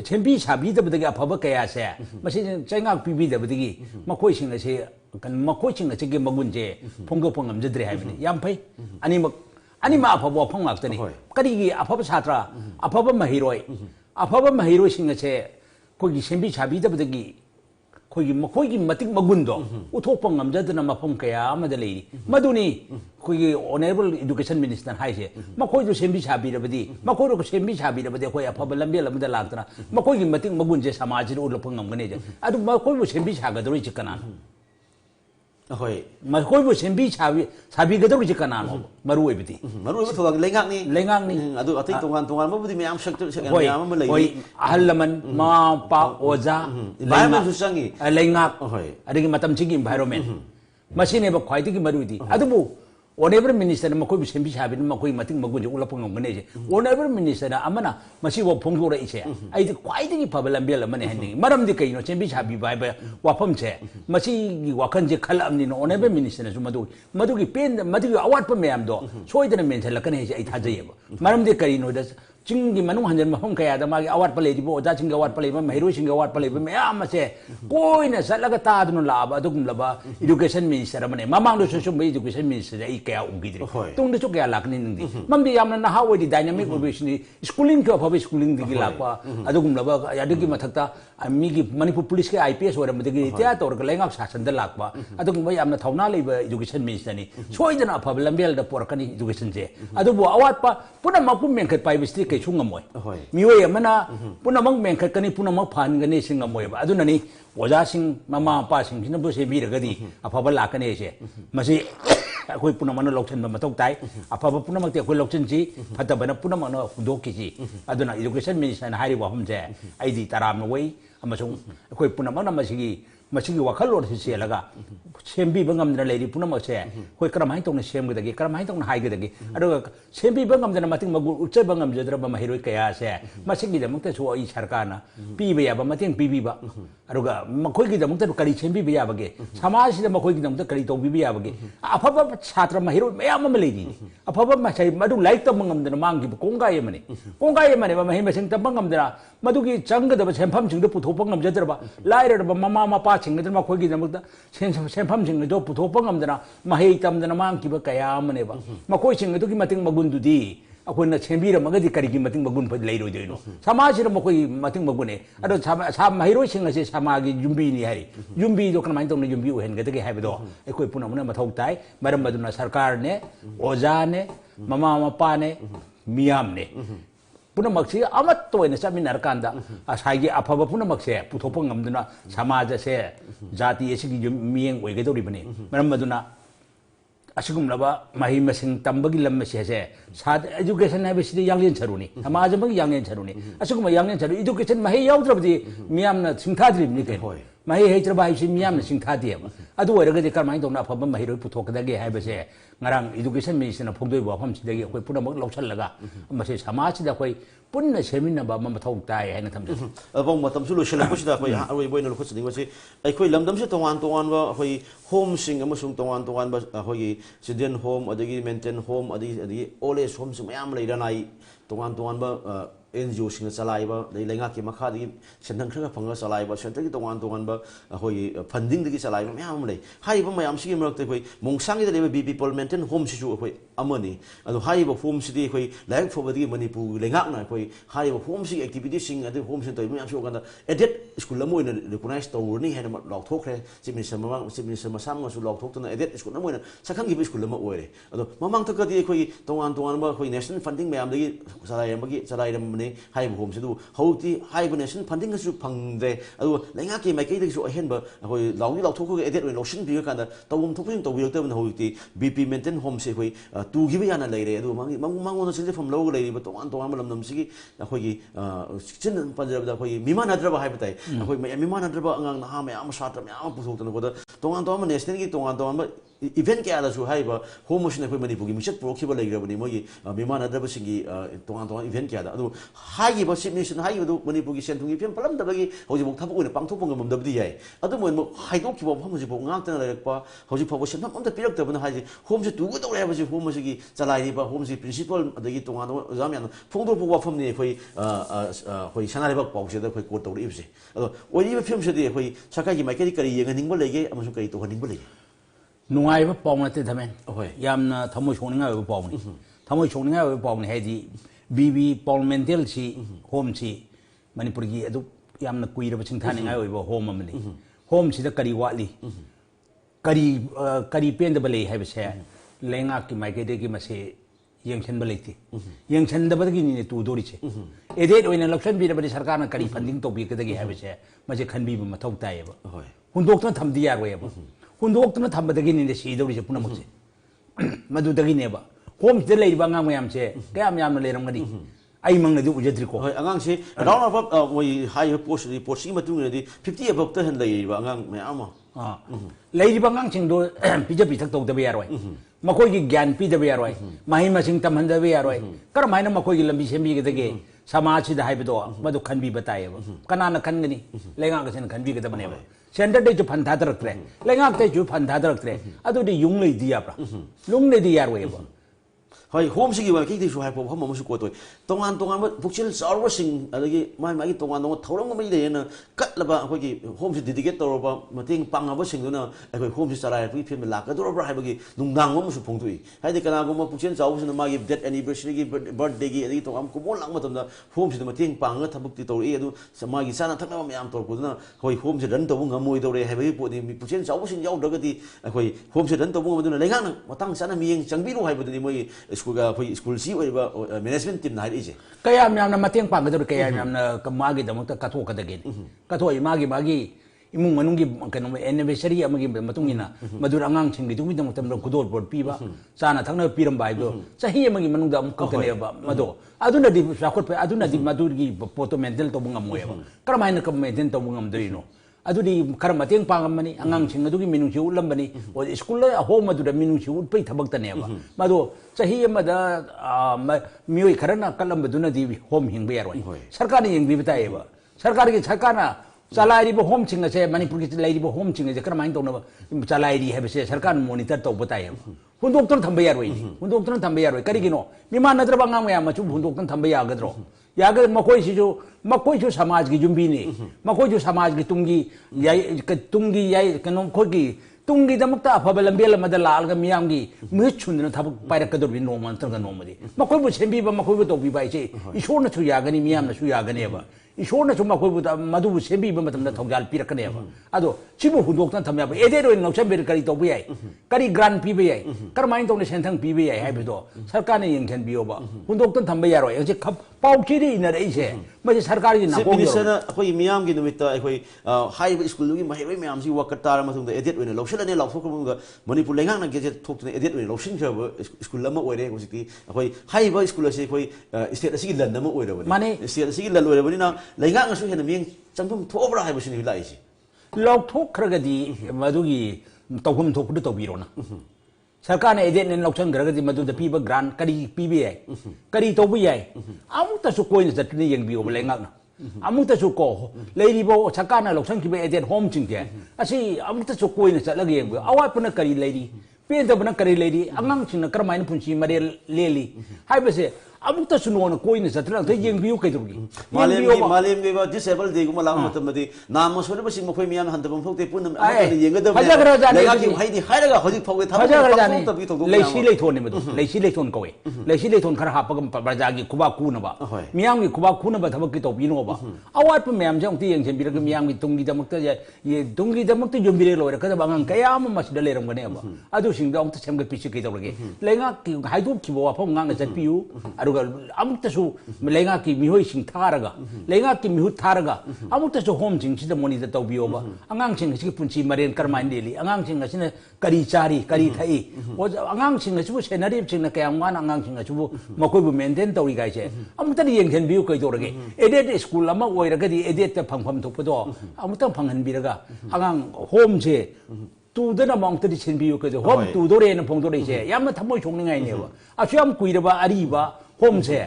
ꯁꯦꯝꯕꯤ ꯁꯥꯕꯤꯗꯕꯗꯒꯤ ꯑꯐꯕ ꯀꯌꯥ ꯁꯦ ꯃꯁꯤ ꯆꯩꯉꯥꯛ ꯄꯤꯕꯤꯗꯕꯗꯒꯤ ꯃꯈꯣꯏꯁꯤꯡ ꯑꯁꯤ ꯃꯈꯣꯏꯁꯤꯡ ꯑꯁꯤꯒꯤ ꯃꯒꯨꯟꯁꯦ ꯐꯣꯡꯗꯣꯛꯄ ꯉꯝꯖꯗ꯭ꯔꯦ ꯍꯥꯏꯕꯅꯤ ꯌꯥꯝ ꯐꯩ ꯑꯅꯤꯃꯛ ꯑꯐꯕ ꯋꯥꯐꯝ ꯉꯥꯛꯇꯅꯤ ꯀꯔꯤꯒꯤ ꯑꯐꯕ ꯁꯥꯇ꯭ꯔ ꯑꯐꯕ ꯃꯍꯩꯔꯣꯏꯁꯤꯡ ꯑꯁꯦ ꯑꯩꯈꯣꯏꯒꯤ ꯁꯦꯝꯕꯤ ꯁꯥꯕꯤꯗꯕꯗꯒꯤ मखोई मतिक मगुंदो उथोप ngamjadna mafam kaya amada leiri maduni khoi honorable education minister haise मखोई जो sembi chabi rabadi मखोई रो sembi chabi rabadi khoi afaba lambe lamda lagtna मखोई मतिक मगुंजे समाज रो उलपंग ngamgane je adu मखोई जो sembi chaga doi chikana ahoy मखोई जो sembi chabi gadoi chikana no maru ebiti thoga lengang ni adu atai tongan mabudi myam shaktu myam ma lei ahlaman ma pa oja environment su sangi lengak adigi matam chigi environment machine ba khwaiti gi marudi adubu honorable minister makoi sembi chabi makoi mating magun je ulapang ngane je honorable minister amana masi wo phongro ra ise ai di khwaiti gi phabalambel amane hani maram di kaino sembi chabi bai ba wafam che masi gi wakan je khal amni no honorable minister su madu gi pen madu gi award pa mayam do soidana mention lakane je ai thajayeba maram di kaino da चिंगी मनु हंजन मफम कया दा मागी award पले दिबो ओजा चिंगी award पले बा महिरो चिंगी अवार्ड पले बा मया मसे कोई न सलग तादनु लाबा दुगुम लबा एजुकेशन मिनिस्टर मने ममांग दो सुसुम बे एजुकेशन मिनिस्टर आई कया उगिद्रि तुंग दो कया लाकनि नंदी ममदि यामना नहा ओदि डायनामिक ओबेशनी स्कूलिंग के अफबे स्कूलिंग दिगी लापा अदुगुम लबा यादगी मथक्ता मिगी मणिपुर पुलिस के IPS ओरम दिगी त्या तोर के लेंगाक शासन द लापा अदुगुम बा यामना थौना लेबा एजुकेशन मिनिस्टर नि सोइदना अफबे लंबेल द पोरकनी एजुकेशन जे अदुबो अवार्ड पा पुना मपुम मेंखत पाइबिस्ति कइसु ngam mioi amana punamang mengkhat kani punamang phan gani sing ngam ba adunani oja sing mama pa sing sina bu se bi ragadi afaba lakane se masi akoi punamana lokchen ma tok tai afaba punamak te akoi lokchen ji phatabana punamana hudokki ji aduna education minister na hari wa hum je aidi taram noi amasung akoi punamang na masigi wakhalor se laga sembi bangam na leiri punamak se koi karamai tong na sem gadagi karamai tong na hai gadagi ado sembi bangam na mating magu uche bangam jadra ba mahiroi kaya se masigi da mukta so ai sarkar na pi ba ya ba mating pi ba ado ga makoi gi da mukta kari sembi ba ya ba ge samaj da makoi gi da mukta kari to bi ya ba ge afaba chhatra mahiroi mayam ma leiri afaba ma sai madu like to bangam na mang gi kongai mane ba mahi masing ta bangam da madu gi chang da ba sempham ching da puthop bangam jadra ba laira ba mama ma pa ching da makoi gi da mukta sempham ching do puthop bangam da mahi tam da mang ki ba kaya mane ba makoi ching do gi mating magun du di akoi na chembira magadi kari gi mating magun pa leiro de no samaj ra makoi mating magune ado sa mahiroi sing ase samagi jumbi ni hari jumbi do kan main tong na jumbi hen ga de hai ba do akoi puna muna mathau tai maram baduna sarkar ne oja ne mama mapa ne miyam ne punamak si amat to na saminar kanda asai gi afaba punamak se puthopang ngamduna samaj se jati esi gi miyeng oi ga do ri bane maram baduna asugum laba mahi masing tambagi lam se sad education ha besi yanglen charuni samaj ma yanglen charuni asugum yanglen charu education mahi yaudra bdi miyam na singthadri ni ke mahi hejra bai sim yam na sing thadi ba adu wara ga de kar mai dong na pham mahi roi puthok da ge hai ba se ngarang education minister na phongdoi ba pham sidagi khoi puna mak lauchal laga ma se samaj da khoi punna semin ba ma thau tai hai na tham de abong matam su lo shela ko sida khoi roi boina lo khosing wa se ai khoi lamdam se tongan ba khoi home sing amasung tongan ba khoi student home adagi maintain home adagi old age home sing mayam leira nai tongan ba NGO sing salaiba dei lenga ki makha di sendang khra phanga salaiba center ki tongan ba hoi funding di salaiba mayam lei hai ba mayam si marak te khoi mongsang di leba BP parliamentin home si ju khoi amani adu hai ba home si di khoi laik for di manipur lenga na khoi hai ba home si activity sing adu home si toi mayam so kan edit school la moi na recognize to ni he na lok thok re simi sama sam su lok thok to na edit school la moi na sakhang gi school la ma oi re adu mamang to ka di khoi tongan ba khoi national funding mayam di salai hai home se du hauti hai nation funding su phangde adu lenga ki mai kai su hen ba hoi lawi law thok edit lo shin bi ka da tawum thok pin to bi ta hauti BP maintain home se hoi tu gi yana lai re adu mang on se from lo lai ba tongan lam nam si hoi gi chin panjab da hoi miman hadra ba hai batai hoi miman hadra ba angang na ha me am shat me am pusok ta ko da tongan national gi tongan ba event kaya da su hai ba home motion hoi manipur gi mishat pro khiba lai ra bani moi miman hadra ba singi tongan event kaya da adu hai gi ba submission hai gi du manipur gi senthung gi pem palam da gi hoji bok thapu ne pangthok pong ngam da bi yai adu moi hai dok ki ba pham ji bok ngak ta lai pa hoji phabu sen pham da pirak ta ban hai ji home se tu go da ba ji home se gi chalai ri ba home se principal adagi tongan exam yan phongdo bu wa pham ni khoi khoi sanare ba pau se da khoi ko to ri se ado oi ba film se di khoi sakai gi mai kari kari yang ning ba lege amu kari to haning ba lege nungai ba pong na te thamen yamna thamoi chongninga ba pong ni thamoi chongninga ba pong ni hai di BB parliamental si home si manipur gi adu yamna kuira ba chingthani ngai oi ba home amani home si da kari wali kari pen da bale hai ba se lenga ki mai ke de ki ma se yengchen ba leiti yengchen da ba gi ni tu dori che edit oina election bi da ba sarkar na kari funding to bi ke da gi hai ba se ma je khan bi ba mathau tai ba hundok na tham di yar we ba hundok na tham ba da gi ni si dori che puna mak se madu da gi ne ba home se lei ba ngang mayam che kaya mayam na leram ngadi ai mang na du ujatri ko angang se round of moi high post report si ma tu ne di 50 above ta han lei ba angang mayam lei ba ngang ching do pija pi thak to da ba yaroi makoi gi gyan pi da ba yaroi mahi ma sing tam han da ba yaroi kar mai na makoi gi lambi sembi ge dage samaj si da hai do madu khan bi batai ba kana na khan gani lenga ga sen khan bi ge da bane ba center de ju phan tha darak tre lenga te ju phan tha darak tre adu di yung lei di ya pra lung ne di yaroi ba hoi home sigi wa ki ti su hai po pham su ko toi tongan ba bukchil sarwa sing adagi mai tongan thorong mai de na kat la ba khoi gi home si dedicate to ba mating pang ba sing na khoi home si sarai pi phim la ka do ba hai ba gi nungdang mo su phongtui hai de kana go ma bukchil chaw su na ma gi death anniversary gi birthday gi adagi tongam ko bon lang ma tam da home si da mating pang ga thabuk ti to e adu sama gi sana thak na ma yam to ko na khoi home si ran to ngam moi do re hai ba gi po di bukchil chaw sing yaw da ga di khoi home si ran to mo ma du na lenga na matang sana mi yeng changbi ro hai ba di moi school ga khoi school si oi ba management team na hai ije kaya myam na mateng pang ga do kaya myam na kama gi da mok ta katho ka da gen katho i magi imung manung gi kanu anniversary amagi matung ina madur angang ching gi tumi da mok tam kudor board pi ba sana thangna piram bai do sahi amagi manung da mok ka ne ba mado aduna di sakot pe aduna di madur gi photo mental to bungam moya ba karamai na kam maintain to bungam doi no adudi kar mateng pangamani angang ching adugi minung chi ulambani o school la home adu da minung chi ulpai thabak ta ne ba mado sahi amada mioi kharana kalam baduna di home hingbe yaroi sarkar ni yengbi batai ba sarkar na chalai ri bo home ching ase manipur ki lai ri bo home ching ase kar main to na chalai ri habe se sarkar monitor to batai ba hundok ton thambe yaroi hundok ton thambe yaroi kari gino miman nadra bangam ya ma chu hundok ton thambe ya gadro yaga makoi ju samaj gi jumbi ni makoi ju samaj gi tungi yai kanom khoi gi tungi da mukta afaba lambel ma da lal ga miyam gi mi chundna thab paira ka dor bi no man tar ga no madi makoi bu sembi ba makoi bu to bi bai che ishor na chu yaga ni miyam na chu yaga ne ba ishor na chu makoi bu madu bu sembi ba matam da thogal pi rak ne ba ado chibu hundok tan thamya ba ede ro no cham ber kari to bi ai kari grant pi bi ai kar main to ne sen thang pi bi ai hai bi do sarkar ne yeng chen bi ba hundok tan thamba ya ro ai je khap pau chi ri na rei se ma je sarkar gi na ko minister na khoi miyam gi numit ta khoi high school gi mai miyam si wakat tar ma thung da edit we no loksel ne lok thok ga manipur lengang na ge je thok ne edit we loksing ja school lama oi re ko si khoi high ba school se khoi state si lan na ma oi re ba mane state si lan oi re ba ni na lengang su he na miyang changthum thobra hai ba si ni lai si ꯂꯧꯊꯣꯛꯈ꯭ꯔꯒꯗꯤ ꯃꯗꯨꯒꯤ ꯇꯧꯐꯝ ꯊꯣꯛꯄꯗꯨ ꯇꯧꯕꯤꯔꯣꯅ ꯁꯔꯀꯥꯔꯅ ꯑꯦꯗꯦꯠꯅ ꯂꯧꯁꯟꯈ꯭ꯔꯒꯗꯤ ꯃꯗꯨꯗ ꯄꯤꯕ grand ꯀꯔꯤ ꯄꯤꯕ ꯌꯥꯏ ꯀꯔꯤ ꯇꯧꯕ ꯌꯥꯏ ꯑꯃꯨꯛꯇꯁꯨ ꯀꯣꯏꯅ ꯆꯠꯇꯨꯅ ꯌꯦꯡꯕꯤꯌꯣꯕ ꯂꯩꯉꯥꯛꯅ ꯑꯃꯨꯛꯇꯁꯨ ꯀꯣ ꯂꯩꯔꯤꯕ ꯁꯔꯀꯥꯔꯅ ꯂꯧꯁꯟꯈꯤꯕ ꯑꯦꯗꯦꯠ ꯍꯣꯝꯁꯤꯡꯁꯦ ꯑꯁꯤ ꯑꯃꯨꯛꯇꯁꯨ ꯀꯣꯏꯅ ꯆꯠꯂꯒ ꯌꯦꯡꯕꯤꯌꯨ ꯑꯋꯥꯠꯄꯅ ꯀꯔꯤ ꯂꯩꯔꯤ ꯄꯦꯟꯗꯕꯅ ꯀꯔꯤ ꯂꯩꯔꯤ ꯑꯉꯥꯡꯁꯤꯡꯅ ꯀꯔꯝꯍꯥꯏꯅ ꯄꯨꯟꯁꯤ ꯃꯔꯦꯜ ꯂꯦꯜꯂꯤ ꯍꯥꯏꯕꯁꯦ ꯑꯃꯨꯛꯇꯁꯨ ꯅꯣꯡꯅ ꯀꯣꯏꯅ ꯆꯠꯇꯅ ꯑꯝꯇ ꯌꯦꯡꯕꯤꯌꯨ ꯀꯩꯗꯧꯔꯒꯦ ꯃꯥꯂꯦꯝꯒꯤ ꯗꯤꯁꯦꯕꯜ ꯗꯦꯒꯨꯝꯕ ꯂꯥꯛꯄ ꯃꯇꯝꯗꯗꯤ ꯅꯥꯝꯃ ꯁꯣꯏꯅꯕꯁꯤꯡ ꯃꯈꯣꯏ ꯃꯤꯌꯥꯝꯅ ꯍꯟꯊꯐꯝ ꯊꯣꯛꯇꯦ ꯄꯨꯟꯅ ꯑꯃꯠꯇ ꯌꯦꯡꯒꯗꯕꯅꯤ ꯂꯩꯉꯥꯛꯀꯤ ꯃꯍꯩꯗꯤ ꯍꯥꯏꯔꯒ ꯍꯧꯖꯤꯛ ꯐꯥꯎꯕ ꯊꯕꯛ ꯊꯧꯗꯣꯛ ꯂꯩꯁꯤ ꯂꯩꯊꯣꯟꯅꯤ ꯃꯗꯨ ꯂꯩꯁꯤ ꯂꯩꯊꯣꯟ ꯀꯧꯏ ꯂꯩꯁꯤ ꯂꯩꯊꯣꯟ ꯈꯔ ꯍꯥꯞꯄꯒ ꯄ꯭ꯔꯖꯥꯒꯤ ꯈꯨꯕꯥꯛ ꯈꯨꯅꯕ ꯃꯤꯌꯥꯝꯒꯤ ꯈꯨꯕꯥꯛ ꯈꯨꯅꯕ ꯊꯕꯛꯀꯤ ꯇꯧꯕꯤꯅꯣꯕ ꯑꯋꯥꯠꯄ ꯃꯌꯥꯝꯁꯦ ꯑꯃꯨꯛꯇ ꯌꯦꯡꯁꯤꯟꯕꯤꯔꯒ ꯃꯤꯌꯥꯝꯒꯤ ꯇꯨꯡꯒꯤꯗꯃꯛꯇ ꯌꯨꯝꯕꯤꯔꯦ ꯂꯣꯏꯔꯛꯀꯗꯕ ꯑꯉꯥꯡ ꯀꯌꯥ ꯑꯃ ꯃꯁꯤꯗ ꯂꯩꯔꯝꯒꯅꯦꯕ ꯑꯗꯨꯁꯤꯡꯗꯣ ꯑꯃꯨꯛꯇ ꯁꯦꯝꯒꯠꯄꯤꯁꯤ ꯀꯩꯗꯧꯔꯒꯦ ꯂꯩꯉꯥꯛꯀꯤ ꯍꯥꯏꯗꯣꯛꯈꯤꯕ ꯋꯥꯐꯝ ꯉꯥꯛꯅ ꯆꯠꯄꯤꯌꯨ ꯑꯗꯨꯒ ꯑꯃꯨꯛꯇꯁꯨ ꯂꯩꯉꯥꯛꯀꯤ ꯃꯤꯍꯣꯏꯁꯤꯡ ꯊꯥꯔꯒ ꯂꯩꯉꯥꯛꯀꯤ ꯃꯤꯍꯨꯠ ꯊꯥꯔꯒ ꯑꯃꯨꯛꯇꯁꯨ ꯍꯣꯝꯁꯤꯡꯁꯤꯗ ꯃꯣꯅꯤꯇꯔ ꯇꯧꯕꯤꯌꯣꯕ ꯑꯉꯥꯡꯁꯤꯡ ꯑꯁꯤꯒꯤ ꯄꯨꯟꯁꯤ ꯃꯔꯦꯟ ꯀꯔꯝꯍꯥꯏꯅ ꯂꯦꯜꯂꯤ ꯑꯉꯥꯡꯁꯤꯡ ꯑꯁꯤꯅ ꯀꯔꯤ ꯆꯥꯔꯤ ꯀꯔꯤ ꯊꯛꯏ ꯑꯉꯥꯡꯁꯤꯡ ꯑꯁꯤꯕꯨ ꯁꯦꯟꯅꯔꯤꯕꯁꯤꯡꯅ ꯀꯌꯥꯝ ꯋꯥꯅ ꯑꯉꯥꯡꯁꯤꯡ ꯑꯁꯤꯕꯨ ꯃꯈꯣꯏꯕꯨ ꯃꯦꯟꯇꯦꯟ ꯇꯧꯔꯤꯒꯥꯏꯁꯦ ꯑꯃꯨꯛꯇꯗꯤ ꯌꯦꯡꯁꯤꯟꯕꯤꯌꯨ ꯀꯩꯗꯧꯔꯒꯦ ꯑꯦꯗꯦꯠ ꯁ꯭ꯀꯨꯜ ꯑꯃ ꯑꯣꯏꯔꯒꯗꯤ ꯑꯦꯗꯦꯠꯇ ꯐꯪꯐꯝ ꯊꯣꯛꯄꯗോ ꯑꯃꯨꯛꯇꯪ ꯐꯪꯍꯟꯕꯤꯔꯒ ꯑꯉꯥꯡ ꯍꯣꯝꯁꯦ ꯇꯨꯗꯅ ꯑꯃꯨꯛꯇꯗꯤ ꯁꯤꯟꯕꯤꯌꯨ ꯀꯩꯗꯧ ꯍꯣꯝ ꯇꯨꯗꯣꯔꯦꯅ ꯐꯣꯡꯗꯣꯔꯛꯏꯁꯦ ꯌꯥꯝꯅ ꯊꯃꯣꯏ ꯁꯣꯛꯅꯤꯡꯉꯥꯏꯅꯦꯕ ꯑꯁꯨ ꯌꯥꯝ ꯀꯨꯏꯔꯕ ꯑꯔꯤꯕ ꯍꯣꯝꯁꯦ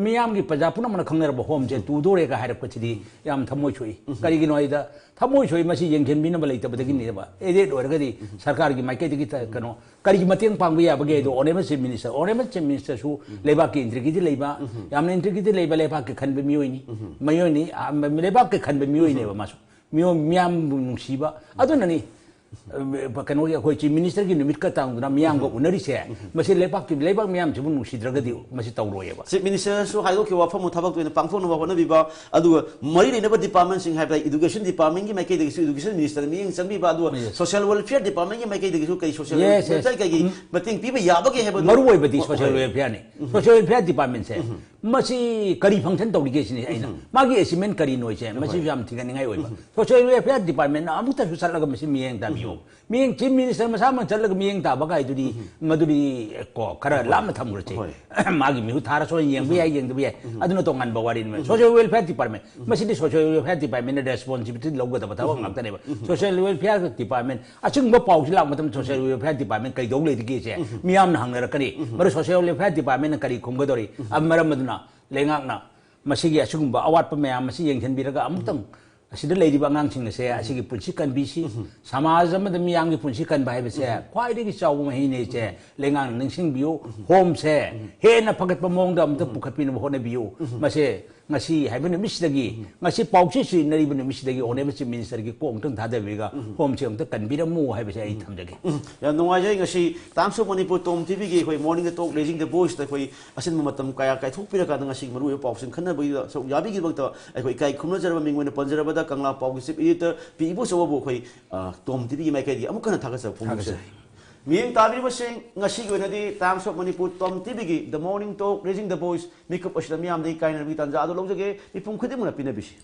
ꯃꯤꯌꯥꯝꯒꯤ ꯄ꯭ꯔꯖꯥ ꯄꯨꯝꯅꯃꯛꯅ ꯈꯪꯅꯔꯕ ꯍꯣꯝꯁꯦ ꯇꯨꯗꯣꯔꯦꯒ ꯍꯥꯏꯔꯛꯄꯁꯤꯗꯤ ꯌꯥꯝ ꯊꯃꯣꯏ ꯁꯣꯛꯏ ꯀꯔꯤꯒꯤꯅꯣ ꯍꯥꯏꯗ ꯊꯃꯣꯏ ꯁꯣꯛꯏ ꯃꯁꯤ ꯌꯦꯡꯁꯤꯟꯕꯤꯅꯕ ꯂꯩꯇꯕꯗꯒꯤꯅꯦꯕ ꯑꯦꯗꯦꯠ ꯑꯣꯏꯔꯒꯗꯤ ꯁꯔꯀꯥꯔꯒꯤ ꯃꯥꯏꯀꯩꯗꯒꯤ ꯀꯩꯅꯣ ꯀꯔꯤꯒꯤ ꯃꯇꯦꯡ ꯄꯥꯡꯕ ꯌꯥꯕꯒꯦ ꯍꯥꯏꯗꯣ ꯑꯣꯅꯦꯕꯜ ꯆꯤꯐ ꯃꯤꯅꯤꯁꯇꯔꯁꯨ ꯂꯩꯕꯥꯛꯀꯤ ꯏꯟꯇ꯭ꯔꯤꯒꯤꯗꯤ ꯂꯩꯕ ꯌꯥꯝꯅ ꯏꯟꯇ꯭ꯔꯤꯒꯤꯗꯤ ꯂꯩꯕ ꯂꯩꯕꯥꯛꯀꯤ ꯈꯟꯕ ꯃꯤꯑꯣꯏꯅꯤ ꯂꯩꯕꯥꯛꯀꯤ ꯈꯟꯕ ꯃꯤꯑꯣꯏꯅꯦꯕ ꯃꯥꯁꯨ ꯃꯤꯌꯥꯝꯕꯨ ꯅꯨꯡꯁꯤꯕ ꯑꯗꯨꯅꯅꯤ ꯀꯩꯅꯣꯒꯤ ꯑꯩꯈꯣꯏ ꯆꯤꯐ ꯃꯤꯅꯤꯁꯇꯔꯒꯤ ꯅꯨꯃꯤꯠꯀ ꯇꯥꯡꯗꯨꯅ ꯃꯤꯌꯥꯝꯒ ꯎꯅꯔꯤꯁꯦ ꯃꯁꯤ ꯂꯩꯕꯥꯛ ꯃꯤꯌꯥꯝꯁꯤꯕꯨ ꯅꯨꯡꯁꯤꯗ꯭ꯔꯒꯗꯤ ꯃꯁꯤ ꯇꯧꯔꯣꯏꯌꯦꯕ ꯆꯤꯐ ꯃꯤꯅꯤꯁꯇꯔꯁꯨ ꯍꯥꯏꯗꯣꯛꯈꯤꯕ ꯋꯥꯐꯝ ꯊꯕꯛꯇ ꯑꯣꯏꯅ ꯄꯥꯡꯊꯣꯛꯅꯕ ꯍꯣꯠꯅꯕꯤꯕ ꯑꯗꯨꯒ ꯃꯔꯤ ꯂꯩꯅꯕ ꯗꯤꯄꯥꯔꯠꯃꯦꯟꯠꯁꯤꯡ ꯍꯥꯏꯕꯗꯤ ꯏꯗꯨꯀꯦꯁꯟ ꯗꯤꯄꯥꯔꯠꯃꯦꯟꯠꯒꯤ ꯃꯥꯏꯀꯩꯗꯒꯤꯁꯨ ꯏꯗꯨꯀꯦꯁꯟ ꯃꯤꯅꯤꯁꯇꯔꯅ ꯃꯤꯠꯌꯦꯡ ꯆꯪꯕꯤꯕ ꯑꯗꯨꯒ ꯁꯣꯁꯤꯌꯦꯜ ꯋꯦꯜꯐꯤꯌꯔ ꯗꯤꯄꯥꯔꯠꯃꯦꯟꯠꯒꯤ ꯃꯥꯏꯀꯩꯗꯒꯤꯁꯨ ꯀꯩ ꯁꯣꯁꯤꯌꯦꯜ ꯋꯦꯜꯐꯤꯌꯔ ꯀꯩꯒꯤ ꯃꯇꯦꯡ ꯄꯤꯕ ꯌꯥꯕꯒꯦ ꯍꯥꯏꯕꯗꯨ ꯃꯔꯨꯑꯣꯏꯕꯗꯤ ꯁꯣꯁꯤꯌꯦꯜ ꯋꯦꯜꯐꯤꯌꯔꯅꯤ ꯁꯣꯁꯤꯌꯦꯜ ꯋꯦꯜꯐꯤꯌꯔ ꯗꯤꯄꯥꯔꯠꯃꯦꯟꯠꯁꯦ ꯃꯁꯤ ꯀꯔꯤ ꯐꯪꯁꯟ ꯇꯧꯔꯤꯒꯦ ꯁꯤꯅꯤ ꯑꯩꯅ ꯃꯥꯒꯤ ꯑꯦꯆꯤꯞꯃꯦꯟ ꯀꯔꯤꯅꯣꯁꯦ ꯃꯁꯤꯁꯨ ꯌꯥꯝ ꯊꯤꯒꯠꯅꯤꯡꯉꯥꯏ ꯑꯣꯏꯕ ꯁꯣꯁꯤꯌꯦꯜ ꯋꯦꯜꯐꯤꯌꯔ ꯗꯤꯄꯥꯔꯠꯃꯦꯟꯠꯅ ꯑꯃꯨꯛꯇꯁꯨ ꯆꯠꯂꯒ ꯃꯁꯤ ꯃꯤꯠꯌꯦꯡ ꯇꯥꯕꯤꯌꯣ ꯃꯤꯠꯌꯦꯡ ꯆꯤꯐ ꯃꯤꯅꯤꯁꯇꯔ ꯃꯁꯥꯃꯛ ꯆꯠꯂꯒ ꯃꯤꯠꯌꯦꯡ ꯇꯥꯕ ꯀꯥꯏꯗꯨꯗꯤ ꯃꯗꯨꯗꯤ ꯀꯣ ꯈꯔ ꯂꯥꯞꯅ ꯊꯝꯈ꯭ꯔꯁꯤ ꯃꯥꯒꯤ ꯃꯤꯍꯨꯠ ꯊꯥꯔꯁꯨ ꯌꯦꯡꯕ ꯌꯥꯏ ꯌꯦꯡꯗꯕ ꯌꯥꯏ ꯑꯗꯨꯅ ꯇꯣꯉꯥꯟꯕ ꯋꯥꯔꯤꯅꯤ ꯁꯣꯁꯤꯌꯦꯜ ꯋꯦꯜꯐꯤꯌꯔ ꯗꯤꯄꯥꯔꯠꯃꯦꯟꯠ ꯃꯁꯤꯗꯤ ꯁꯣꯁꯤꯌꯦꯜ ꯋꯦꯜꯐꯤꯌꯔ ꯗꯤꯄꯥꯔꯠꯃꯦꯟꯠꯅ ꯔꯦꯁꯄꯣꯟꯁꯤꯕꯤꯂꯤꯇꯤ ꯂꯧꯒꯗꯕ ꯊꯕꯛ ꯉꯥꯛꯇꯅꯦꯕ ꯁꯣꯁꯤꯌꯦꯜ ꯋꯦꯜꯐꯤꯌꯔ ꯗꯤꯄꯥꯔꯠꯃꯦꯟꯠ ꯑꯆꯨꯝꯕ ꯄꯥꯎꯁꯤ ꯂꯥꯛꯄ ꯃꯇꯝꯗ ꯁꯣꯁꯤꯌꯦꯜ ꯋꯦꯜꯐꯤꯌꯔ ꯗꯤꯄꯥꯔꯠꯃꯦꯟꯠ ꯀꯩꯗꯧ ꯂꯩꯔꯤꯒꯦꯁꯦ ꯃꯤꯌꯥꯝꯅ ꯍꯪꯅꯔꯛꯀꯅꯤ ꯃꯗꯨ ꯁꯣꯁꯤꯌꯦꯜ ꯋꯦꯜꯐꯤꯌꯔ ꯗꯤꯄꯥꯔꯠꯃꯦꯟꯠꯅ ꯀꯔꯤ ꯈꯨꯝꯒꯗꯧꯔꯤ ꯃꯔꯝ ꯑꯗꯨꯅ ꯂꯩꯉꯥꯛꯅ ꯃꯁꯤꯒꯤ ꯑꯁꯤꯒꯨꯝꯕ ꯑꯋꯥꯠꯄ ꯃꯌꯥꯝ ꯑꯁꯤ ꯌꯦꯡꯁꯤꯟꯕꯤꯔꯒ ꯑꯃꯨꯛꯇꯪ ꯑꯁꯤꯗ ꯂꯩꯔꯤꯕ ꯑꯉꯥꯡꯁꯤꯡ ꯑꯁꯦ ꯑꯁꯤꯒꯤ ꯄꯨꯟꯁꯤ ꯀꯟꯕꯤꯁꯤ ꯁꯃꯥꯖ ꯑꯃꯗ ꯃꯤꯌꯥꯝꯒꯤ ꯄꯨꯟꯁꯤ ꯀꯟꯕ ꯍꯥꯏꯕꯁꯦ ꯈ꯭ꯋꯥꯏꯗꯒꯤ ꯆꯥꯎꯕ ꯃꯍꯩꯅꯦꯁꯦ ꯂꯩꯉꯥꯛꯅ ꯅꯤꯡꯁꯤꯡꯕꯤꯌꯨ ꯍꯣꯝꯁꯦ ꯍꯦꯟꯅ ꯐꯒꯠꯄ ꯃꯑꯣꯡꯗ ꯑꯃꯨꯛꯇ ꯄꯨꯈꯠꯄꯤꯅꯕ ꯍꯣꯠꯅꯕꯤꯌꯨ ꯃꯁꯤ ꯉꯁꯤ ꯍꯥꯏꯕ ꯅꯨꯃꯤꯠꯁꯤꯗꯒꯤ ꯉꯁꯤ ꯄꯥꯎꯆꯦ ꯁꯤꯖꯤꯟꯅꯔꯤꯕ ꯅꯨꯃꯤꯠꯁꯤꯗꯒꯤ ꯑꯣꯅꯦꯕꯜ ꯆꯤꯐ ꯃꯤꯅꯤꯁꯇꯔꯒꯤ ꯀꯣꯛ ꯑꯃꯨꯛꯇꯪ ꯊꯥꯗꯕꯤꯔꯒ ꯍꯣꯝꯁꯦ ꯑꯃꯨꯛꯇ ꯀꯟꯕꯤꯔꯝꯃꯨ ꯍꯥꯏꯕꯁꯦ ꯑꯩ ꯊꯝꯖꯒꯦ ꯌꯥꯝ ꯅꯨꯡꯉꯥꯏꯖꯩ ꯉꯁꯤ ꯇꯥꯏꯝꯁ ꯑꯣꯐ ꯃꯅꯤꯄꯨꯔ ꯇꯣꯝ ꯇꯤꯚꯤꯒꯤ ꯑꯩꯈꯣꯏ ꯃꯣꯔꯅꯤꯡꯗ ꯇꯣꯛ ꯔꯦꯖꯤꯡ ꯗ ꯚꯣꯏꯁꯇ ꯑꯩꯈꯣꯏ ꯑꯁꯤꯟꯕ ꯃꯇꯝ ꯀꯌꯥ ꯀꯥꯏꯊꯣꯛꯄꯤꯔꯀꯥꯟꯗ ꯉꯁꯤ ꯃꯔꯨꯑꯣꯏꯕ ꯄꯥꯎꯁꯤꯡ ꯈꯟꯅꯕꯒꯤꯗ ꯁꯔꯨꯛ ꯌꯥꯕꯤꯒꯤꯗꯃꯛꯇ ꯑꯩꯈꯣꯏ ꯏꯀꯥꯏ ꯈꯨꯝꯅꯖꯔꯕ ꯃꯤꯡ ꯑꯣꯏꯅ ꯄꯟꯖꯔꯕꯗ ꯀꯪꯂꯥ ꯄꯥꯎꯒꯤ ꯆꯤꯐ ꯏꯗꯤꯇꯔ ꯄꯤ ꯏꯕꯣꯆꯧꯕꯕꯨ ꯑꯩꯈꯣꯏ ꯇꯣꯝ ꯇꯤꯚꯤꯒꯤ ꯃꯥꯏꯀꯩꯗꯒꯤ ꯑꯃꯨꯛ ꯍꯟꯅ ꯊꯥꯒꯠꯆꯕ ꯐꯣꯡꯗꯣꯛꯆꯔꯤ ꯃꯤꯠꯌꯦꯡ ꯇꯥꯕꯤꯔꯤꯕꯁꯤꯡ ꯉꯁꯤꯒꯤ ꯑꯣꯏꯅꯗꯤ ꯇꯥꯏꯝꯁ ꯑꯣꯐ ꯃꯅꯤꯄꯨꯔ ꯇꯣꯝ ꯇꯤꯚꯤꯒꯤ ꯗ ꯃꯣꯔꯅꯤꯡ ꯇꯣꯛ ꯔꯦꯖꯤꯡ ꯗ ꯚꯣꯏꯁ ꯃꯤꯀꯨꯞ ꯑꯁꯤꯗ ꯃꯤꯌꯥꯝꯗꯒꯤ ꯀꯥꯏꯅꯕꯒꯤ ꯇꯥꯟꯖꯥ ꯑꯗꯨ ꯂꯧꯖꯒꯦ ꯃꯤꯄꯨꯝ ꯈꯨꯗꯤꯡꯃꯛꯅ ꯄꯤꯅꯕꯤꯁꯤ